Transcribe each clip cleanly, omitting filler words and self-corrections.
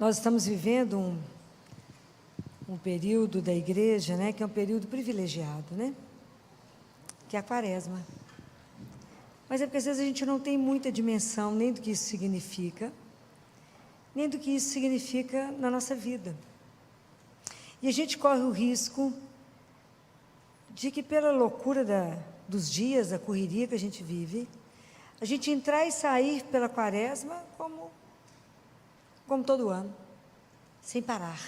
Nós estamos vivendo um período da igreja, né, que é um período privilegiado, né, que é a quaresma. Mas é porque às vezes a gente não tem muita dimensão nem do que isso significa, nem do que isso significa na nossa vida. E a gente corre o risco de que, pela loucura dos dias, da correria que a gente vive, a gente entrar e sair pela quaresma como todo ano, sem parar,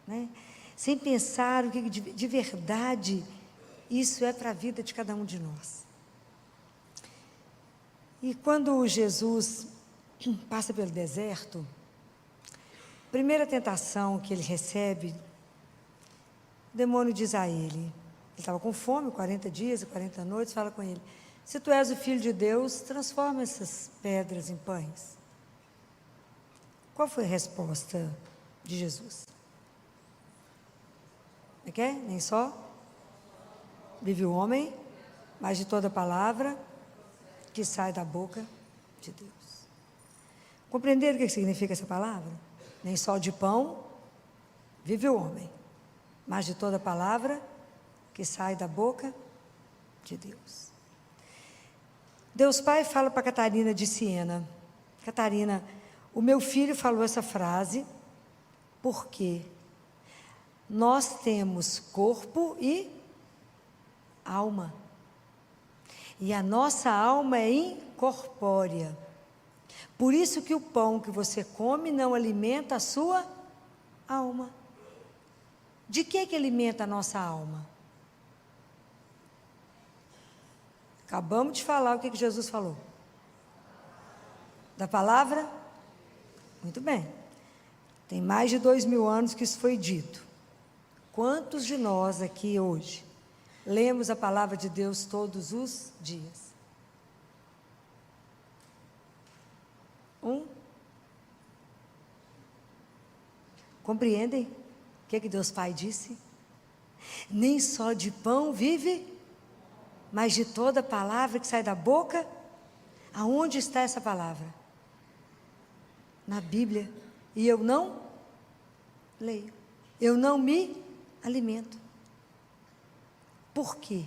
né? Sem pensar o que de verdade isso é para a vida de cada um de nós. E quando Jesus passa pelo deserto, a primeira tentação que ele recebe, o demônio diz a ele estava com fome, 40 dias e 40 noites, fala com ele: se tu és o Filho de Deus, transforma essas pedras em pães. Qual foi a resposta de Jesus? É que? Nem só vive o homem, mas de toda palavra que sai da boca de Deus. Compreenderam o que significa essa palavra? Nem só de pão vive o homem, mas de toda palavra que sai da boca de Deus. Deus Pai fala para Catarina de Siena: Catarina, o meu filho falou essa frase porque nós temos corpo e alma. E a nossa alma é incorpórea. Por isso que o pão que você come não alimenta a sua alma. De que alimenta a nossa alma? Acabamos de falar o que Jesus falou. Da palavra? Muito bem. Tem mais de 2000 anos que isso foi dito. Quantos de nós aqui hoje lemos a palavra de Deus todos os dias? Compreendem o que Deus Pai disse? Nem só de pão vive, mas de toda palavra que sai da boca. Aonde está essa palavra? Na Bíblia. E eu não leio. Eu não me alimento. Por quê?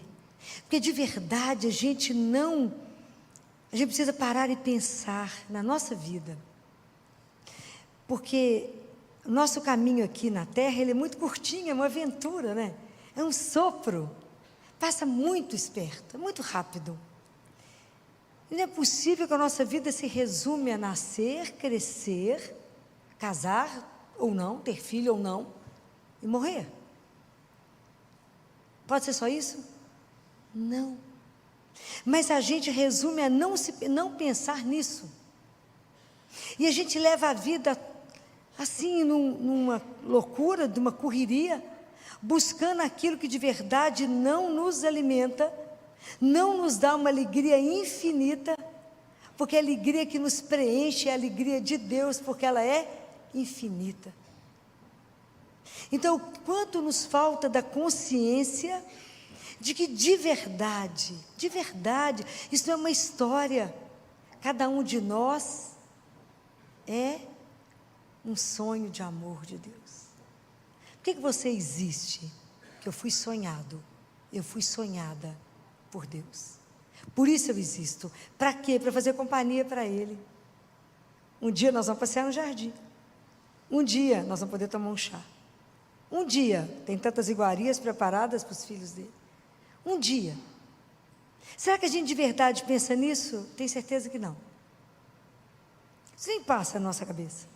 Porque de verdade a gente precisa parar e pensar na nossa vida. Porque o nosso caminho aqui na Terra, ele é muito curtinho, é uma aventura, né? É um sopro. Passa muito esperto, é muito rápido. E não é possível que a nossa vida se resume a nascer, crescer, casar ou não, ter filho ou não, e morrer. Pode ser só isso? Não. Mas a gente resume a não pensar nisso. E a gente leva a vida assim, numa loucura, de uma correria, buscando aquilo que de verdade não nos alimenta, não nos dá uma alegria infinita, porque a alegria que nos preenche é a alegria de Deus, porque ela é infinita. Então, quanto nos falta da consciência de que de verdade, isso não é uma história, cada um de nós é um sonho de amor de Deus. Por que você existe? Porque eu fui sonhado, eu fui sonhada por Deus. Por isso eu existo. Para quê? Para fazer companhia para Ele. Um dia nós vamos passear no jardim. Um dia nós vamos poder tomar um chá. Um dia, tem tantas iguarias preparadas para os filhos dele. Um dia. Será que a gente de verdade pensa nisso? Tenho certeza que não. Isso nem passa na nossa cabeça.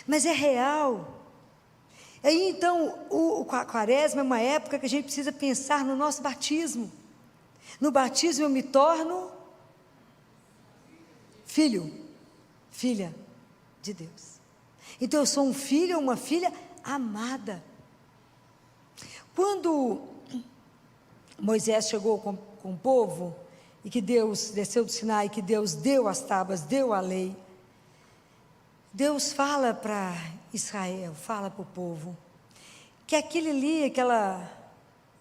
Mas é real. Aí então, a quaresma é uma época que a gente precisa pensar no nosso batismo. No batismo eu me torno filho, filha de Deus. Então eu sou um filho ou uma filha amada. Quando Moisés chegou com o povo, e que Deus desceu do Sinai, que Deus deu as tábuas, deu a lei, Deus fala para Israel, fala para o povo, que aquele ali,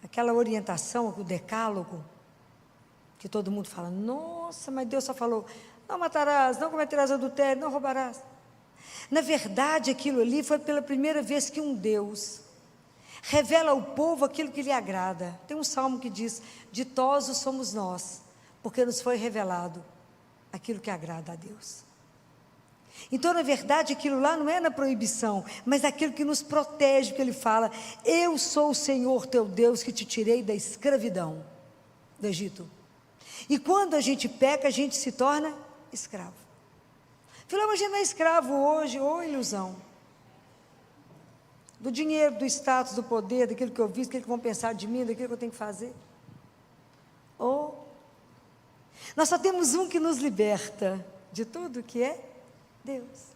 aquela orientação, o decálogo, que todo mundo fala: nossa, mas Deus só falou, não matarás, não cometerás adultério, não roubarás. Na verdade, aquilo ali foi pela primeira vez que um Deus revela ao povo aquilo que lhe agrada. Tem um salmo que diz: ditosos somos nós, porque nos foi revelado aquilo que agrada a Deus. Então, na verdade, aquilo lá não é na proibição, mas aquilo que nos protege, porque ele fala: eu sou o Senhor teu Deus que te tirei da escravidão do Egito. E quando a gente peca, a gente se torna escravo. Filho, mas a gente não é escravo hoje, ou ilusão. Do dinheiro, do status, do poder, daquilo que eu vi, daquilo que vão pensar de mim, daquilo que eu tenho que fazer. Ou nós só temos um que nos liberta de tudo, que é Deus.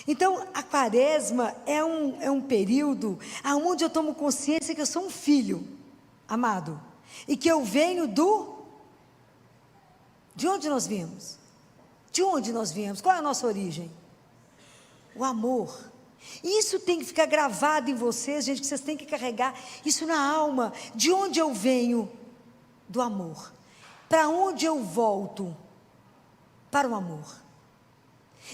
Então, a quaresma é um período onde eu tomo consciência que eu sou um filho amado, e que eu venho de onde nós viemos? De onde nós viemos? Qual é a nossa origem? O amor. Isso tem que ficar gravado em vocês, gente, que vocês têm que carregar isso na alma. De onde eu venho? Do amor. Para onde eu volto? Para o amor.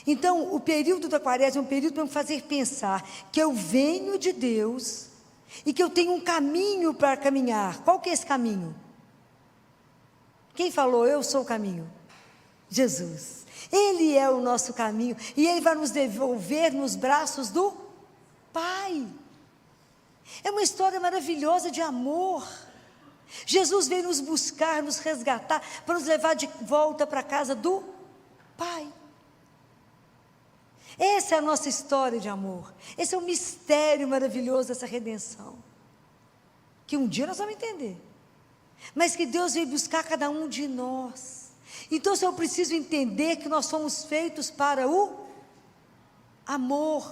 Então, o período da quaresma é um período para me fazer pensar que eu venho de Deus e que eu tenho um caminho para caminhar. Qual que é esse caminho? Quem falou, eu sou o caminho? Jesus. Ele é o nosso caminho e Ele vai nos devolver nos braços do Pai. É uma história maravilhosa de amor. Jesus veio nos buscar, nos resgatar, para nos levar de volta para a casa do Pai. Essa é a nossa história de amor. Esse é o mistério maravilhoso dessa redenção, que um dia nós vamos entender, mas que Deus veio buscar cada um de nós. Então, se eu preciso entender que nós somos feitos para o amor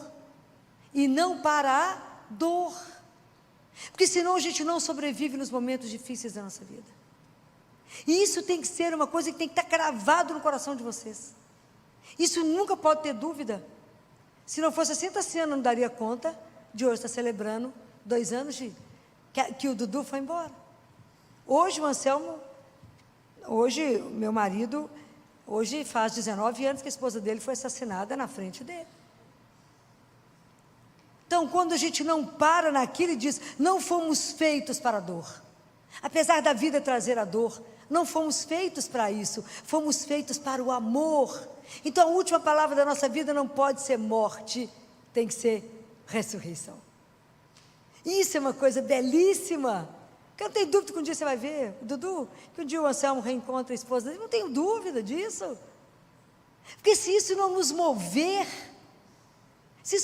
e não para a dor, porque senão a gente não sobrevive nos momentos difíceis da nossa vida. E isso tem que ser uma coisa que tem que estar cravado no coração de vocês. Isso nunca pode ter dúvida. Se não fosse assim, esse ano eu não daria conta de hoje estar celebrando 2 anos que o Dudu foi embora. Hoje o Anselmo, hoje meu marido, hoje faz 19 anos que a esposa dele foi assassinada na frente dele. Então, quando a gente não para naquilo e diz, não fomos feitos para a dor, apesar da vida trazer a dor, não fomos feitos para isso, fomos feitos para o amor. Então, a última palavra da nossa vida não pode ser morte, tem que ser ressurreição. Isso é uma coisa belíssima, que eu não tenho dúvida que um dia você vai ver, Dudu, que um dia o Anselmo reencontra a esposa dele, não tenho dúvida disso, porque se isso não nos mover, se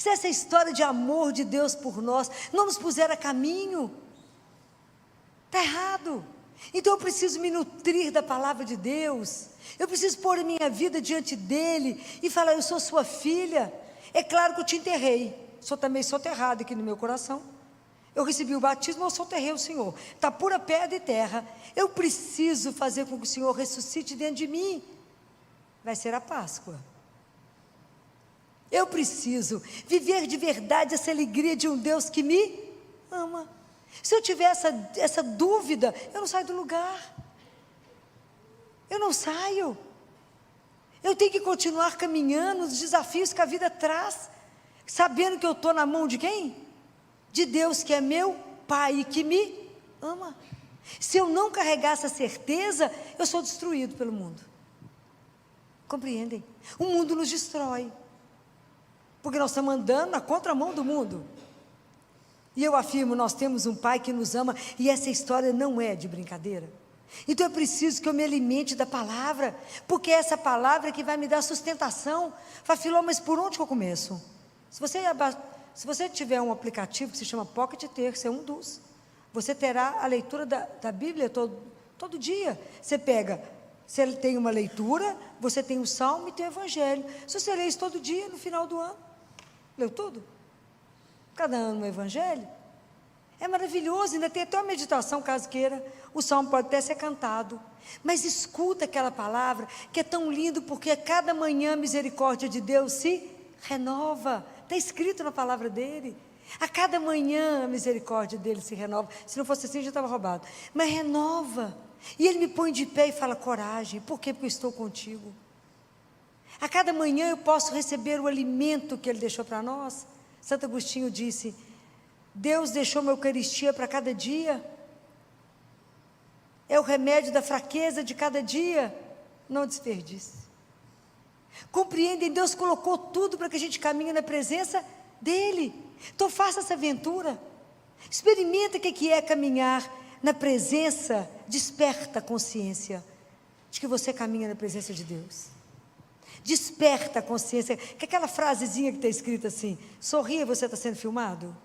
essa história de amor de Deus por nós não nos puser a caminho, está errado. Então eu preciso me nutrir da palavra de Deus, eu preciso pôr a minha vida diante dele e falar, eu sou sua filha. É claro que eu te enterrei, também sou soterrado aqui no meu coração, eu recebi o batismo, eu soterrei o Senhor, está pura pedra e terra, eu preciso fazer com que o Senhor ressuscite dentro de mim, vai ser a Páscoa. Eu preciso viver de verdade essa alegria de um Deus que me ama. Se eu tiver essa dúvida, eu não saio do lugar, eu não saio, eu tenho que continuar caminhando nos desafios que a vida traz, sabendo que eu estou na mão de quem? De Deus, que é meu Pai e que me ama. Se eu não carregar essa certeza, eu sou destruído pelo mundo. Compreendem? O mundo nos destrói, porque nós estamos andando na contramão do mundo. E eu afirmo, nós temos um Pai que nos ama, e essa história não é de brincadeira. Então eu preciso que eu me alimente da palavra, porque é essa palavra que vai me dar sustentação. Fala, Filó, mas por onde que eu começo? Se você tiver um aplicativo que se chama Pocket Terço, é um dos, você terá a leitura da Bíblia todo dia. Você tem uma leitura, você tem o Salmo e tem o Evangelho. Se você lê isso todo dia, no final do ano, leu tudo? Cada ano um Evangelho, é maravilhoso, ainda tem até uma meditação, caso queira, o Salmo pode até ser cantado, mas escuta aquela palavra, que é tão lindo, porque a cada manhã a misericórdia de Deus se renova, está escrito na palavra dele, a cada manhã a misericórdia dele se renova, se não fosse assim já estava roubado, mas renova, e ele me põe de pé e fala, coragem, por quê? Porque eu estou contigo. A cada manhã eu posso receber o alimento que Ele deixou para nós. Santo Agostinho disse: Deus deixou uma Eucaristia para cada dia. É o remédio da fraqueza de cada dia. Não desperdice. Compreendem, Deus colocou tudo para que a gente caminhe na presença dEle. Então faça essa aventura. Experimenta o que é caminhar na presença. Desperta a consciência de que você caminha na presença de Deus. Desperta a consciência. Que aquela frasezinha que está escrita assim: sorria, você está sendo filmado.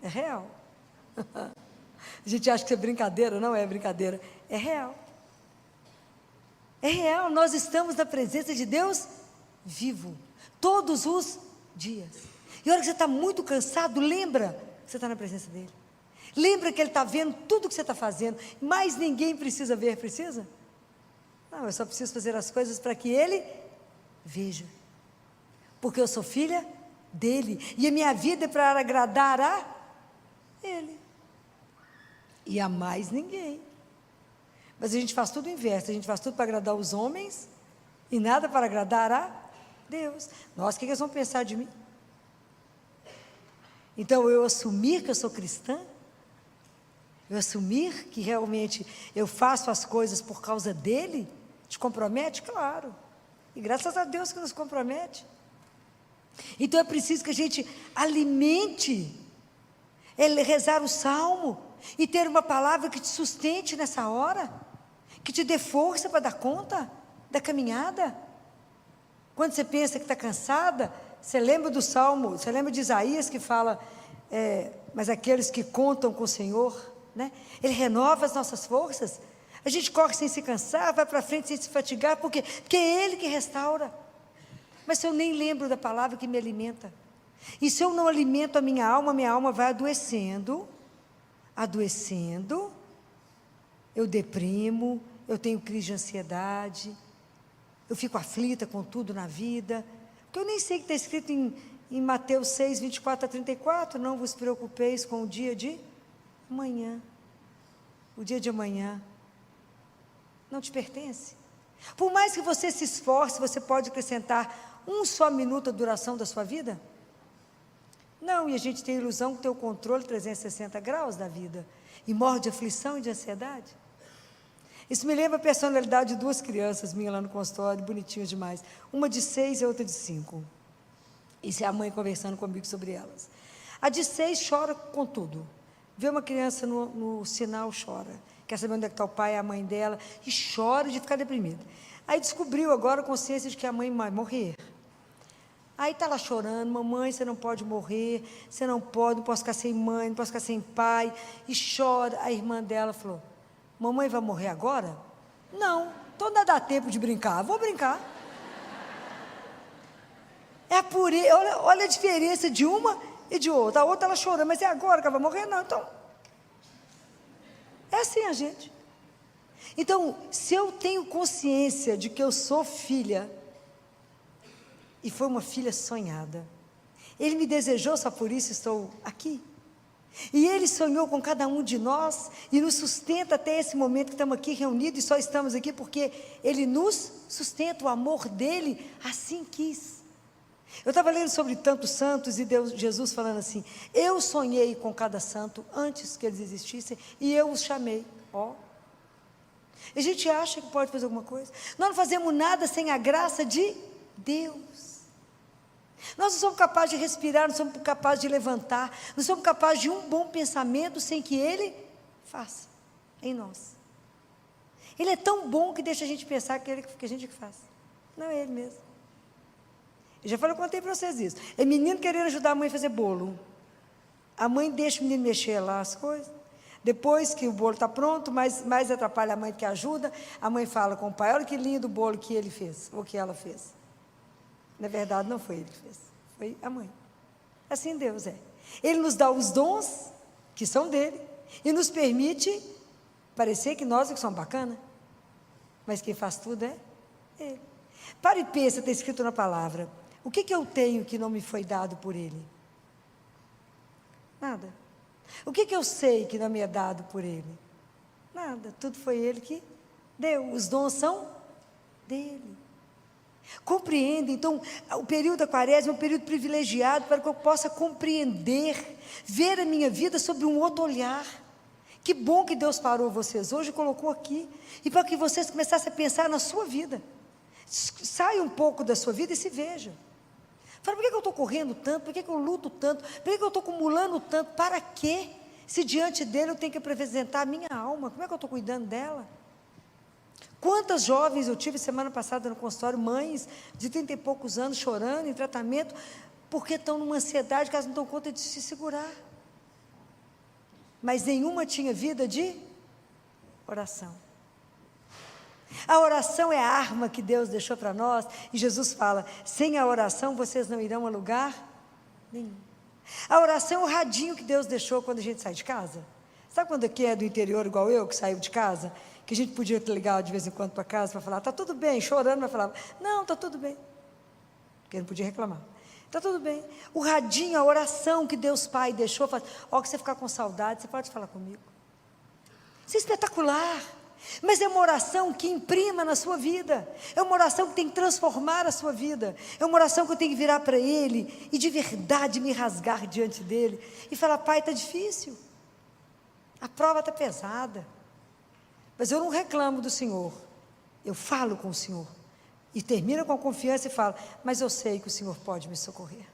É real. A gente acha que é brincadeira, não é brincadeira, é real. É real, nós estamos na presença de Deus vivo, todos os dias. E a hora que você está muito cansado, lembra que você está na presença dEle. Lembra que Ele está vendo tudo que você está fazendo. Mais ninguém precisa ver, precisa? Não, eu só preciso fazer as coisas para que Ele veja. Porque eu sou filha dEle, e a minha vida é para agradar a Ele. E a mais ninguém. Mas a gente faz tudo o inverso, a gente faz tudo para agradar os homens e nada para agradar a Deus. Nossa, o que eles vão pensar de mim? Então, eu assumir que eu sou cristã, eu assumir que realmente eu faço as coisas por causa dEle, te compromete? Claro. E graças a Deus que nos compromete. Então, é preciso que a gente alimente, rezar o salmo, e ter uma palavra que te sustente nessa hora, que te dê força para dar conta da caminhada. Quando você pensa que está cansada, você lembra do Salmo, você lembra de Isaías que fala, mas aqueles que contam com o Senhor, né? Ele renova as nossas forças. A gente corre sem se cansar, vai para frente sem se fatigar, porque é Ele que restaura. Mas se eu nem lembro da palavra que me alimenta, e se eu não alimento a minha alma vai adoecendo, eu deprimo, eu tenho crise de ansiedade, eu fico aflita com tudo na vida, porque eu nem sei o que está escrito em Mateus 6, 24 a 34, não vos preocupeis com o dia de amanhã, o dia de amanhã não te pertence. Por mais que você se esforce, você pode acrescentar um só minuto a duração da sua vida? Não, e a gente tem a ilusão que tem o controle 360 graus da vida, e morre de aflição e de ansiedade. Isso me lembra a personalidade de duas crianças minhas lá no consultório, bonitinhas demais, uma de 6 e outra de 5, isso é a mãe conversando comigo sobre elas. A de 6 chora com tudo, vê uma criança no sinal, chora, quer saber onde é que está o pai e a mãe dela, e chora de ficar deprimida. Aí descobriu agora a consciência de que a mãe vai morrer. Aí está lá chorando: mamãe, você não pode morrer, você não posso ficar sem mãe, não posso ficar sem pai, e chora. A irmã dela falou: mamãe vai morrer agora? Não, então não dá tempo de brincar, vou brincar. Olha a diferença de uma e de outra. A outra ela chorando: mas é agora que ela vai morrer? Não, então, é assim a gente. Então, se eu tenho consciência de que eu sou filha, e foi uma filha sonhada, Ele me desejou, só por isso estou aqui, e Ele sonhou com cada um de nós, e nos sustenta até esse momento que estamos aqui reunidos, e só estamos aqui porque Ele nos sustenta, o amor dEle assim quis. Eu estava lendo sobre tantos santos, e Jesus falando assim: eu sonhei com cada santo antes que eles existissem, e eu os chamei. E a gente acha que pode fazer alguma coisa? Nós não fazemos nada sem a graça de Deus. Nós não somos capazes de respirar, não somos capazes de levantar, não somos capazes de um bom pensamento sem que Ele faça em nós. Ele é tão bom que deixa a gente pensar que a gente que faz. Não é Ele mesmo. Eu já falei, eu contei para vocês isso. É menino querendo ajudar a mãe a fazer bolo. A mãe deixa o menino mexer lá as coisas. Depois que o bolo está pronto, mais atrapalha a mãe do que ajuda. A mãe fala com o pai: olha que lindo o bolo que ele fez, ou que ela fez. Na verdade, não foi ele que fez, foi a mãe. Assim Deus é. Ele nos dá os dons, que são dele, e nos permite parecer que nós é que somos bacanas, mas quem faz tudo é Ele. Para e pensa, está escrito na palavra: o que eu tenho que não me foi dado por Ele? Nada. O que eu sei que não me é dado por Ele? Nada. Tudo foi Ele que deu. Os dons são dele. Compreenda. Então, o período da quaresma é um período privilegiado para que eu possa compreender, ver a minha vida sob um outro olhar. Que bom que Deus parou vocês hoje e colocou aqui, e para que vocês começassem a pensar na sua vida. Saia um pouco da sua vida e se veja. Fala, por que eu estou correndo tanto? Por que eu luto tanto? Por que eu estou acumulando tanto? Para quê? Se diante dele eu tenho que apresentar a minha alma, como é que eu estou cuidando dela? Quantas jovens eu tive semana passada no consultório, mães de 30 e poucos anos chorando em tratamento, porque estão numa ansiedade que elas não dão conta de se segurar. Mas nenhuma tinha vida de oração. A oração é a arma que Deus deixou para nós, e Jesus fala, sem a oração vocês não irão a lugar nenhum. A oração é o radinho que Deus deixou quando a gente sai de casa. Sabe quando aqui é do interior igual eu, que saiu de casa, que a gente podia ligar de vez em quando para casa para falar, está tudo bem, chorando, mas falava, não, está tudo bem, porque não podia reclamar. Está tudo bem. O radinho, a oração que Deus Pai deixou, fala, ó, que você ficar com saudade, você pode falar comigo. Isso é espetacular. Mas é uma oração que imprima na sua vida, é uma oração que tem que transformar a sua vida, é uma oração que eu tenho que virar para Ele, e de verdade me rasgar diante dEle, e falar, Pai, está difícil, a prova está pesada, mas eu não reclamo do Senhor, eu falo com o Senhor, e termino com confiança e falo, mas eu sei que o Senhor pode me socorrer,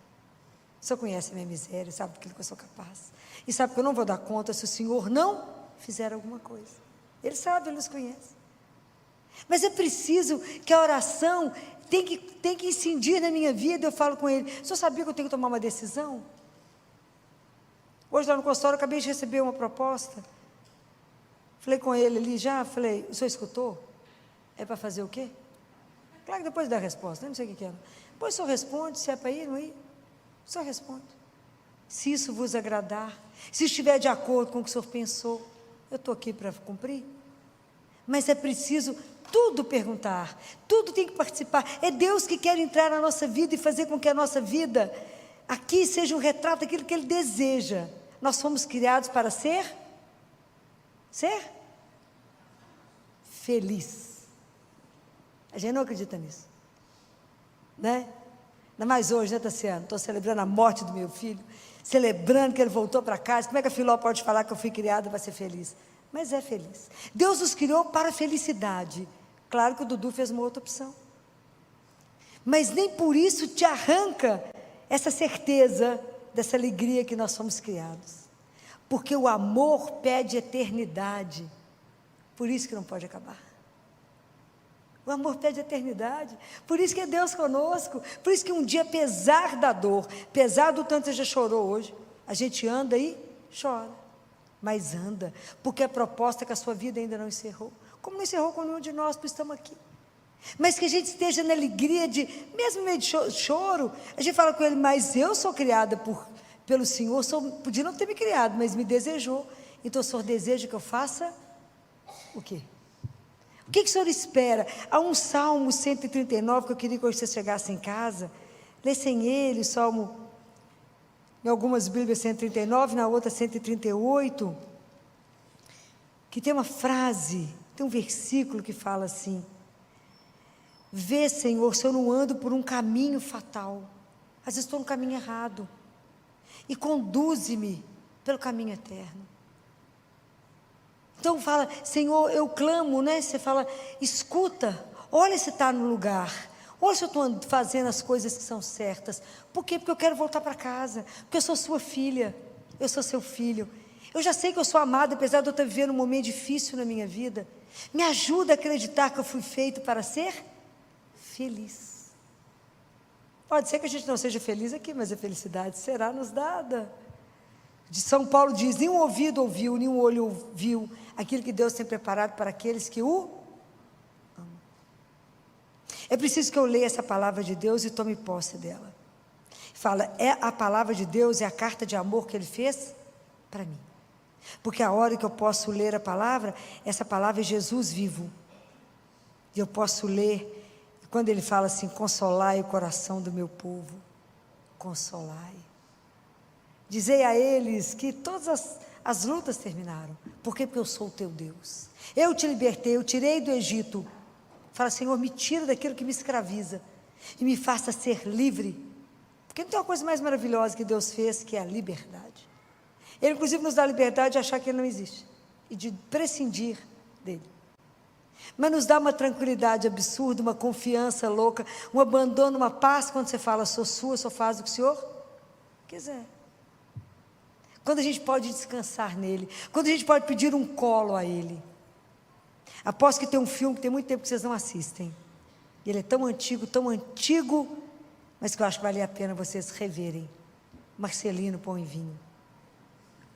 o Senhor conhece a minha miséria, sabe daquilo que eu sou capaz, e sabe que eu não vou dar conta se o Senhor não fizer alguma coisa. Ele sabe, Ele nos conhece. Mas é preciso que a oração tem que incidir na minha vida. Eu falo com ele, o senhor sabia que eu tenho que tomar uma decisão? Hoje lá no consultório eu acabei de receber uma proposta. Falei com ele ali já, falei, o senhor escutou? É para fazer o quê? Claro que depois dá a resposta, não sei o que é. Depois o senhor responde, se é para ir, não ir. O senhor responde. Se isso vos agradar, se estiver de acordo com o que o senhor pensou, eu estou aqui para cumprir. Mas é preciso tudo perguntar, tudo tem que participar. É Deus que quer entrar na nossa vida e fazer com que a nossa vida aqui seja um retrato daquilo que Ele deseja. Nós fomos criados para ser feliz. A gente não acredita nisso, né? Ainda mais hoje, né, Tassiano? Estou celebrando a morte do meu filho, celebrando que ele voltou para casa. Como é que a Filó pode falar que eu fui criada para ser feliz? Mas é feliz. Deus nos criou para a felicidade. Claro que o Dudu fez uma outra opção. Mas nem por isso te arranca essa certeza dessa alegria que nós somos criados. Porque o amor pede eternidade. Por isso que não pode acabar. O amor pede eternidade. Por isso que é Deus conosco. Por isso que um dia, apesar da dor, apesar do tanto que você já chorou hoje, a gente anda e chora. Mas anda, porque a proposta é que a sua vida ainda não encerrou. Como não encerrou com nenhum de nós que estamos aqui. Mas que a gente esteja na alegria de, mesmo no meio de choro, a gente fala com ele, mas eu sou criada pelo Senhor, podia não ter me criado, mas me desejou. Então o Senhor deseja que eu faça o quê? O que o Senhor espera? Há um Salmo 139 que eu queria que hoje você chegasse em casa, lessem ele, Salmo, em algumas Bíblias 139, na outra 138, que tem uma frase, tem um versículo que fala assim, vê, Senhor, se eu não ando por um caminho fatal, às vezes estou no caminho errado, e conduze-me pelo caminho eterno. Então fala, Senhor, eu clamo, né? Você fala, escuta, olha se está no lugar, olha se eu estou fazendo as coisas que são certas. Por quê? Porque eu quero voltar para casa, porque eu sou sua filha, eu sou seu filho. Eu já sei que eu sou amada, apesar de eu estar vivendo um momento difícil na minha vida. Me ajuda a acreditar que eu fui feito para ser feliz. Pode ser que a gente não seja feliz aqui, mas a felicidade será nos dada. De São Paulo diz, nenhum ouvido ouviu, nenhum olho viu aquilo que Deus tem preparado para aqueles que o amam. É preciso que eu leia essa palavra de Deus e tome posse dela. Fala, a palavra de Deus é a carta de amor que Ele fez para mim. Porque a hora que eu posso ler a palavra, essa palavra é Jesus vivo. E eu posso ler, quando Ele fala assim, consolai o coração do meu povo, consolai. Dizei a eles que todas as lutas terminaram. Por quê? Porque eu sou o teu Deus. Eu te libertei, eu tirei do Egito. Fala, Senhor, me tira daquilo que me escraviza. e me faça ser livre. Porque não tem uma coisa mais maravilhosa que Deus fez, que é a liberdade. Ele, inclusive, nos dá a liberdade de achar que Ele não existe e de prescindir dEle. Mas nos dá uma tranquilidade absurda, uma confiança louca, um abandono, uma paz, quando você fala, sou sua, só faz o que o Senhor quiser. Quando a gente pode descansar nele, quando a gente pode pedir um colo a Ele. Aposto que tem um filme que tem muito tempo que vocês não assistem. Ele é tão antigo, mas que eu acho que vale a pena vocês reverem. Marcelino Pão e Vinho.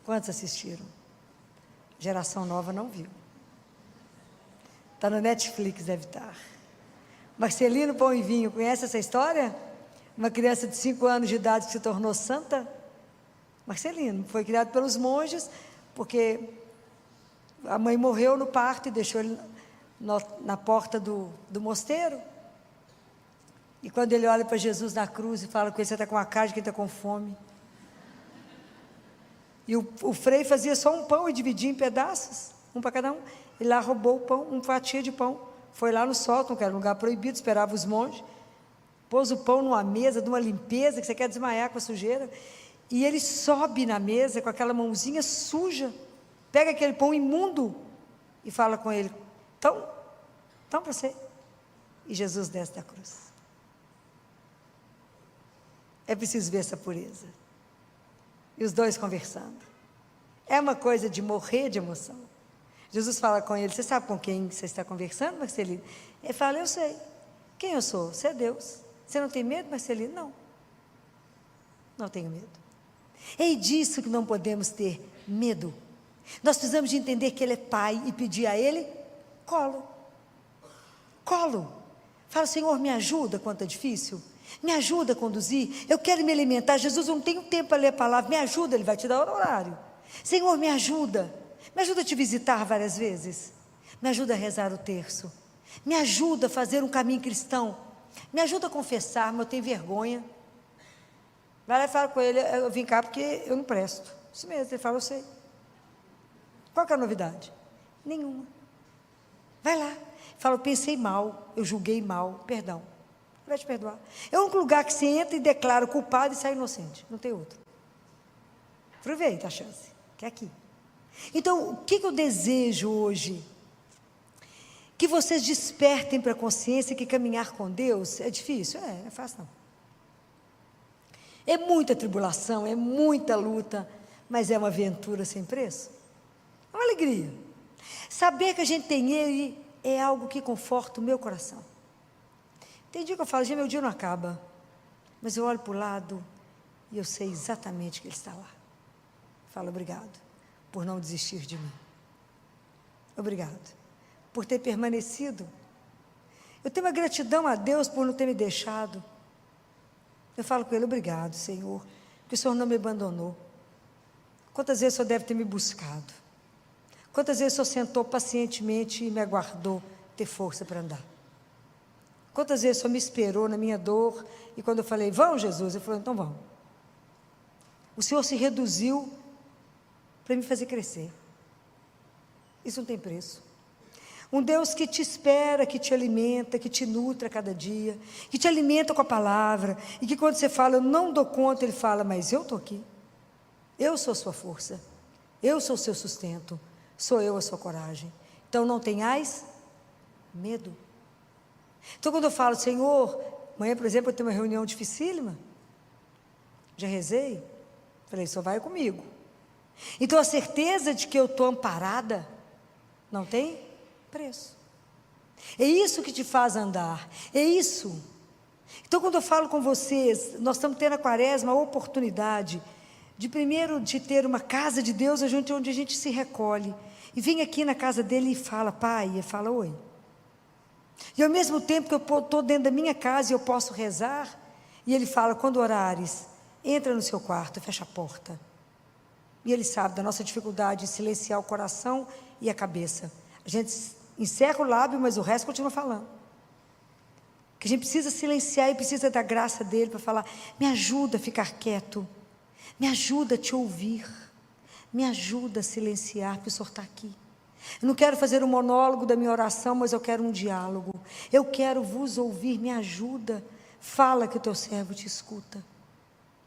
Quantos assistiram? Geração nova não viu. Está no Netflix, deve estar. Marcelino Pão e Vinho, conhece essa história? Uma criança de 5 anos de idade que se tornou santa. Marcelino, foi criado pelos monges, porque a mãe morreu no parto e deixou ele na porta do mosteiro. E quando ele olha para Jesus na cruz e fala com ele, você está com a cara de quem está com fome. E o Frei fazia só um pão e dividia em pedaços, um para cada um. Ele lá roubou o pão, uma fatia de pão. Foi lá no sótão, que era um lugar proibido, esperava os monges. Pôs o pão numa mesa, de uma limpeza, que você quer desmaiar com a sujeira. E ele sobe na mesa com aquela mãozinha suja, pega aquele pão imundo e fala com ele, então para você. E Jesus desce da cruz. É preciso ver essa pureza. E os dois conversando. É uma coisa de morrer de emoção. Jesus fala com ele, você sabe com quem você está conversando, Marcelino? Ele fala, eu sei. Quem eu sou? Você é Deus. Você não tem medo, Marcelino? Não. Não tenho medo. É disso que não podemos ter medo. Nós precisamos de entender que Ele é Pai e pedir a Ele colo. Colo. Fala, Senhor, me ajuda quando é difícil. Me ajuda a conduzir. Eu quero me alimentar. Jesus, eu não tenho tempo para ler a palavra. Me ajuda, Ele vai te dar o horário. Senhor, me ajuda. Me ajuda a te visitar várias vezes. Me ajuda a rezar o terço. Me ajuda a fazer um caminho cristão. Me ajuda a confessar, mas eu tenho vergonha. Vai lá e fala com ele, eu vim cá porque eu não presto. Isso mesmo, ele fala, eu sei. Qual que é a novidade? Nenhuma. Vai lá. Fala, eu pensei mal, eu julguei mal, perdão. Ele vai te perdoar. É o único lugar que você entra e declara o culpado e sai inocente. Não tem outro. Aproveita a chance, que é aqui. Então, o que eu desejo hoje? Que vocês despertem para a consciência que caminhar com Deus é difícil? Não é fácil não. É muita tribulação, é muita luta, mas é uma aventura sem preço. É uma alegria. Saber que a gente tem Ele é algo que conforta o meu coração. Tem dia que eu falo, gente, meu dia não acaba, mas eu olho para o lado e eu sei exatamente que Ele está lá. Falo, obrigado por não desistir de mim. Obrigado por ter permanecido. Eu tenho uma gratidão a Deus por não ter me deixado. Eu falo com Ele, obrigado, Senhor, que o Senhor não me abandonou. Quantas vezes o Senhor deve ter me buscado? Quantas vezes o Senhor sentou pacientemente e me aguardou ter força para andar? Quantas vezes o Senhor me esperou na minha dor e quando eu falei, vamos Jesus, Ele falou, então vamos. O Senhor se reduziu para me fazer crescer. Isso não tem preço. Um Deus que te espera, que te alimenta, que te nutre a cada dia, que te alimenta com a palavra, e que quando você fala, eu não dou conta, Ele fala, mas eu estou aqui. Eu sou a sua força, eu sou o seu sustento, sou eu a sua coragem. Então não tenhais medo. Então quando eu falo, Senhor, amanhã, por exemplo, eu tenho uma reunião dificílima, já rezei, falei, só vai comigo. Então a certeza de que eu estou amparada, não tem preço. É isso que te faz andar, é isso. Então quando eu falo com vocês, nós estamos tendo a quaresma, a oportunidade de primeiro de ter uma casa de Deus, onde a gente se recolhe, e vem aqui na casa dele e fala, Pai, e fala, oi. E ao mesmo tempo que eu estou dentro da minha casa e eu posso rezar, e ele fala, quando orares, entra no seu quarto, fecha a porta. E ele sabe da nossa dificuldade de silenciar o coração e a cabeça. A gente encerra o lábio, mas o resto continua falando. Que a gente precisa silenciar e precisa da graça dele para falar, me ajuda a ficar quieto, me ajuda a te ouvir, me ajuda a silenciar, porque o Senhor está aqui. Eu não quero fazer um monólogo da minha oração, mas eu quero um diálogo. Eu quero vos ouvir, me ajuda, fala que o teu servo te escuta.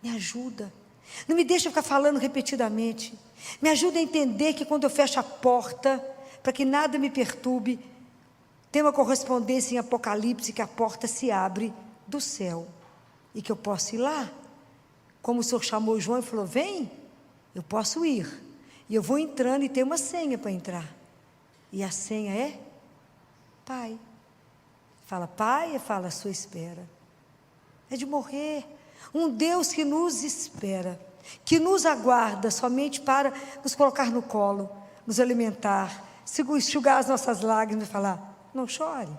Me ajuda. Não me deixa ficar falando repetidamente. Me ajuda a entender que quando eu fecho a porta, para que nada me perturbe, tem uma correspondência em Apocalipse, que a porta se abre do céu, e que eu posso ir lá. Como o Senhor chamou João e falou, vem, eu posso ir. E eu vou entrando e tem uma senha para entrar. E a senha é Pai. Fala Pai, fala a sua espera. É de morrer. Um Deus que nos espera, que nos aguarda somente para nos colocar no colo, nos alimentar, enxugar as nossas lágrimas e falar, não chore.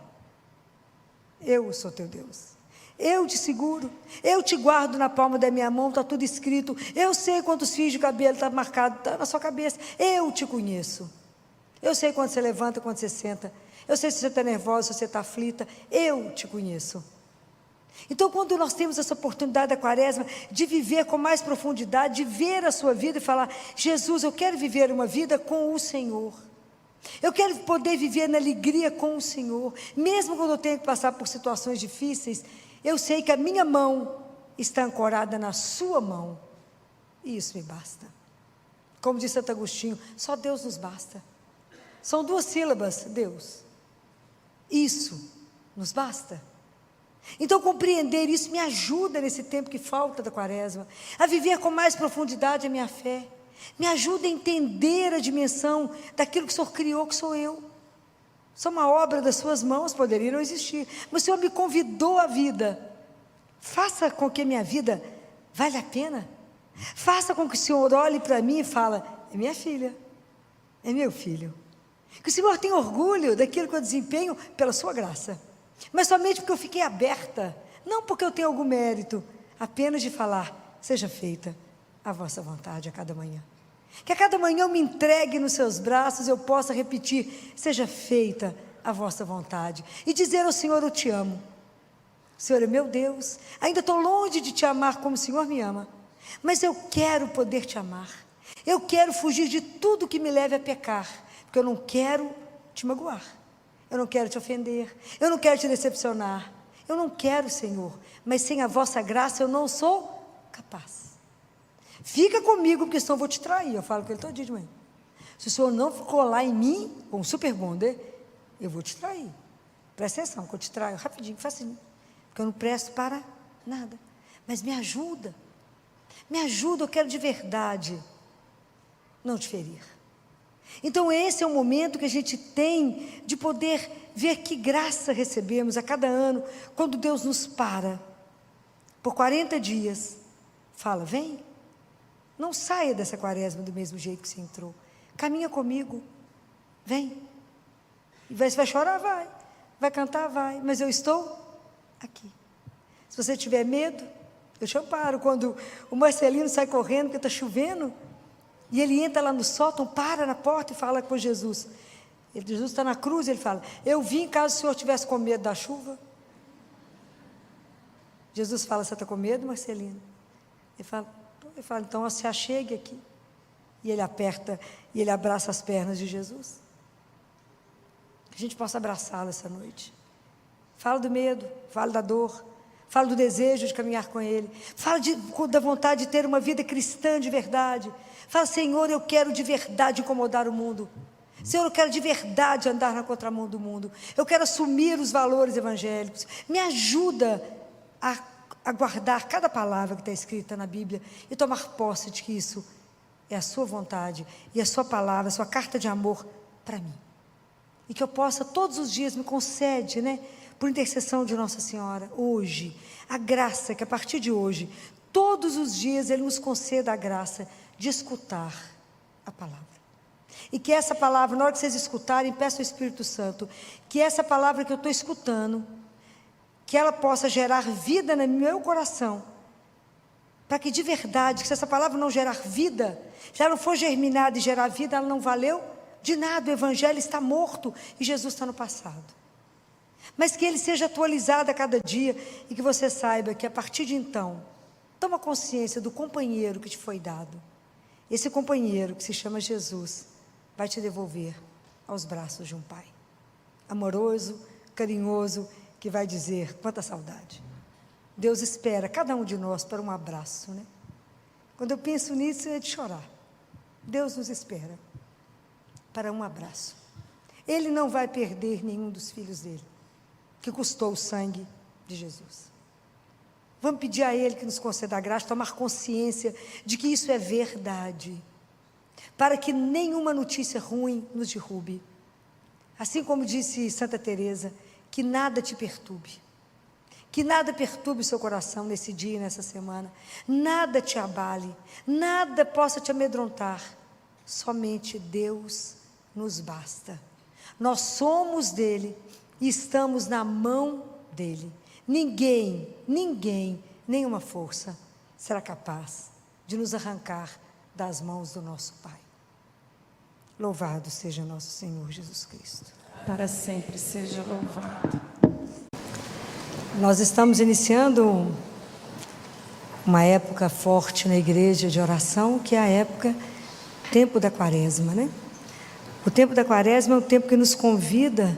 Eu sou teu Deus. Eu te seguro, eu te guardo na palma da minha mão, está tudo escrito. Eu sei quantos fios de cabelo está marcado, está na sua cabeça. Eu te conheço. Eu sei quando você levanta, quando você senta. Eu sei se você está nervosa, se você está aflita. Eu te conheço. Então, quando nós temos essa oportunidade da quaresma, de viver com mais profundidade, de ver a sua vida e falar, Jesus, eu quero viver uma vida com o Senhor. Eu quero poder viver na alegria com o Senhor. Mesmo quando eu tenho que passar por situações difíceis, eu sei que a minha mão está ancorada na sua mão. E isso me basta. Como disse Santo Agostinho, só Deus nos basta. São 2 sílabas, Deus. Isso nos basta. Então compreender isso me ajuda nesse tempo que falta da quaresma, a viver com mais profundidade a minha fé, me ajuda a entender a dimensão daquilo que o Senhor criou, que sou eu. Sou uma obra das suas mãos, poderia não existir, mas o Senhor me convidou à vida. Faça com que a minha vida valha a pena. Faça com que o Senhor olhe para mim e fale, é minha filha, é meu filho. Que o Senhor tenha orgulho daquilo que eu desempenho pela sua graça. Mas somente porque eu fiquei aberta, não porque eu tenho algum mérito, apenas de falar, seja feita a vossa vontade a cada manhã. Que a cada manhã eu me entregue nos seus braços, eu possa repetir, seja feita a vossa vontade. E dizer ao Senhor, eu te amo. O Senhor é meu Deus, ainda estou longe de te amar como o Senhor me ama, mas eu quero poder te amar. Eu quero fugir de tudo que me leve a pecar, porque eu não quero te magoar. Eu não quero te ofender, eu não quero te decepcionar, eu não quero, Senhor, mas sem a vossa graça eu não sou capaz. Fica comigo, porque senão eu vou te trair, eu falo com ele todo dia de manhã. Se o Senhor não colar em mim, com um super bonder, eu vou te trair. Presta atenção, que eu te traio rapidinho, facinho, porque eu não presto para nada, mas me ajuda, eu quero de verdade não te ferir. Então esse é o momento que a gente tem de poder ver que graça recebemos a cada ano, quando Deus nos para, por 40 dias, fala, vem, não saia dessa quaresma do mesmo jeito que você entrou, caminha comigo, vem, e você vai chorar, vai cantar, vai, mas eu estou aqui. Se você tiver medo, eu te amparo. Quando o Marcelino sai correndo, porque está chovendo, e ele entra lá no sótão, para na porta e fala com Jesus. Jesus está na cruz, ele fala, eu vim caso o Senhor tivesse com medo da chuva. Jesus fala, você está com medo, Marcelino? Ele fala, então se achegue aqui. E ele aperta, e ele abraça as pernas de Jesus. Que a gente possa abraçá-lo essa noite. Fala do medo, fala da dor, fala do desejo de caminhar com Ele, fala da vontade de ter uma vida cristã de verdade. Fala, Senhor, eu quero de verdade incomodar o mundo. Senhor, eu quero de verdade andar na contramão do mundo. Eu quero assumir os valores evangélicos. Me ajuda a guardar cada palavra que está escrita na Bíblia e tomar posse de que isso é a sua vontade e a sua palavra, a sua carta de amor para mim. E que eu possa todos os dias, me concede, por intercessão de Nossa Senhora, hoje, a graça que a partir de hoje, todos os dias Ele nos conceda a graça de escutar a palavra. E que essa palavra, na hora que vocês escutarem, peça ao Espírito Santo, que essa palavra que eu estou escutando, que ela possa gerar vida no meu coração, para que de verdade, que se essa palavra não gerar vida, se ela não for germinada e gerar vida, ela não valeu de nada, o Evangelho está morto e Jesus está no passado. Mas que ele seja atualizado a cada dia e que você saiba que a partir de então, toma consciência do companheiro que te foi dado. Esse companheiro que se chama Jesus vai te devolver aos braços de um pai amoroso, carinhoso, que vai dizer, quanta saudade, Deus espera cada um de nós para um abraço, né? Quando eu penso nisso, é de chorar. Deus nos espera para um abraço. Ele não vai perder nenhum dos filhos dele, que custou o sangue de Jesus. Vamos pedir a Ele que nos conceda a graça, tomar consciência de que isso é verdade, para que nenhuma notícia ruim nos derrube. Assim como disse Santa Teresa, que nada te perturbe, que nada perturbe o seu coração nesse dia e nessa semana, nada te abale, nada possa te amedrontar, somente Deus nos basta. Nós somos dele e estamos na mão dele. Ninguém, nenhuma força será capaz de nos arrancar das mãos do nosso Pai. Louvado seja nosso Senhor Jesus Cristo. Para sempre seja louvado. Nós estamos iniciando uma época forte na igreja de oração, que é a época, tempo da quaresma, né? O tempo da quaresma é um tempo que nos convida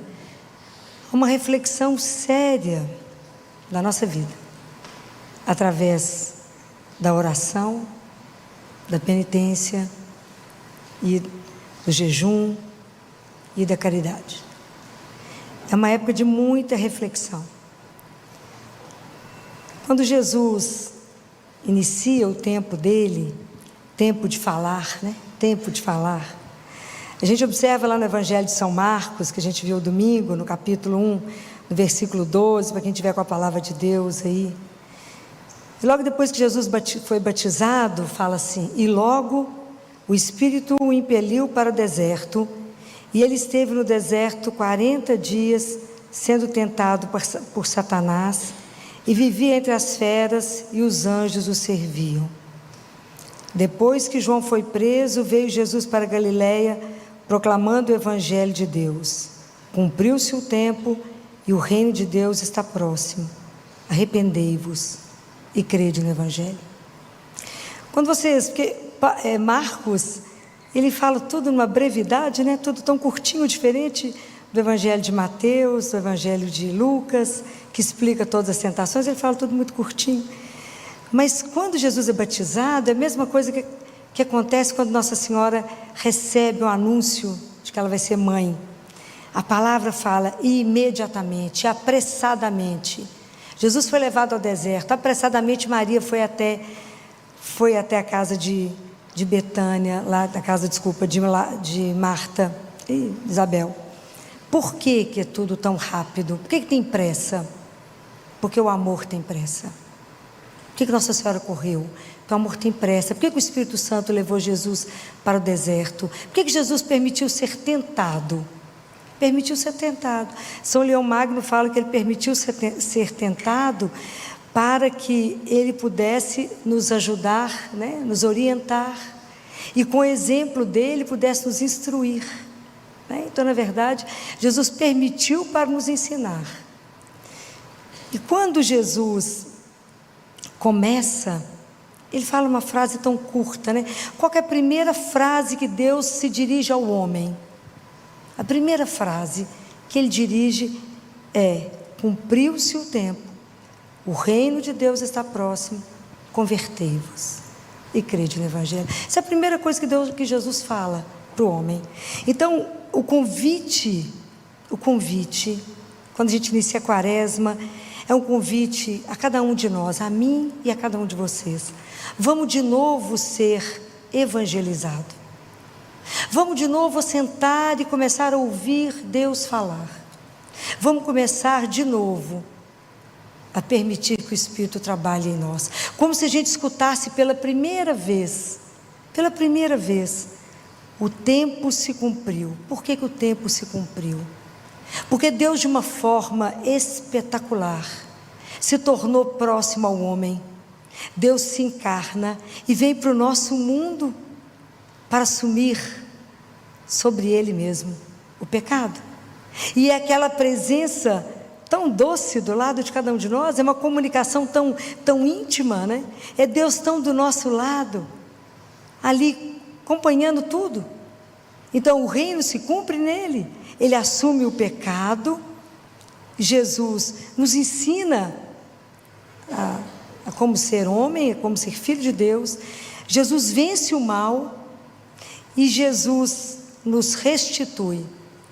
a uma reflexão séria da nossa vida, através da oração, da penitência e do jejum e da caridade. É uma época de muita reflexão. Quando Jesus inicia o tempo dele, tempo de falar, né? Tempo de falar. A gente observa lá no Evangelho de São Marcos, que a gente viu domingo, no capítulo 1, no versículo 12, para quem tiver com a palavra de Deus aí. E logo depois que Jesus foi batizado, fala assim: e logo o Espírito o impeliu para o deserto, e ele esteve no deserto 40 dias, sendo tentado por Satanás, e vivia entre as feras, e os anjos o serviam. Depois que João foi preso, veio Jesus para Galiléia, proclamando o Evangelho de Deus. Cumpriu-se o tempo, e o reino de Deus está próximo. Arrependei-vos e crede no Evangelho. Quando vocês, porque Marcos, ele fala tudo numa brevidade, né? Tudo tão curtinho, diferente do Evangelho de Mateus, do Evangelho de Lucas, que explica todas as tentações, ele fala tudo muito curtinho. Mas quando Jesus é batizado, é a mesma coisa que acontece quando Nossa Senhora recebe o anúncio de que ela vai ser mãe. A palavra fala imediatamente, apressadamente. Jesus foi levado ao deserto, apressadamente Maria foi até a casa de Betânia, lá na casa, de Marta e Isabel. Por que é tudo tão rápido? Por que tem pressa? Porque o amor tem pressa. Por que Nossa Senhora correu? Porque o amor tem pressa. Por que o Espírito Santo levou Jesus para o deserto? Por que Jesus permitiu ser tentado? Permitiu ser tentado. São Leão Magno fala que ele permitiu ser tentado para que ele pudesse nos ajudar, né? Nos orientar, e com o exemplo dele pudesse nos instruir, né? Então, na verdade, Jesus permitiu para nos ensinar. E quando Jesus começa, ele fala uma frase tão curta, né? Qual é a primeira frase que Deus se dirige ao homem? A primeira frase que ele dirige é: cumpriu-se o tempo, o reino de Deus está próximo, convertei-vos e crede no Evangelho. Essa é a primeira coisa que Jesus fala para o homem. Então, o convite, quando a gente inicia a quaresma, é um convite a cada um de nós, a mim e a cada um de vocês. Vamos de novo ser evangelizados. Vamos de novo sentar e começar a ouvir Deus falar. Vamos começar de novo a permitir que o Espírito trabalhe em nós, como se a gente escutasse pela primeira vez, o tempo se cumpriu. Por que o tempo se cumpriu? Porque Deus, de uma forma espetacular, se tornou próximo ao homem. Deus se encarna e vem para o nosso mundo para assumir sobre Ele mesmo o pecado. E é aquela presença tão doce do lado de cada um de nós, é uma comunicação tão íntima, né? É Deus tão do nosso lado, ali acompanhando tudo. Então o reino se cumpre nele, ele assume o pecado. Jesus nos ensina a como ser homem, a como ser filho de Deus. Jesus vence o mal e Jesus nos restitui.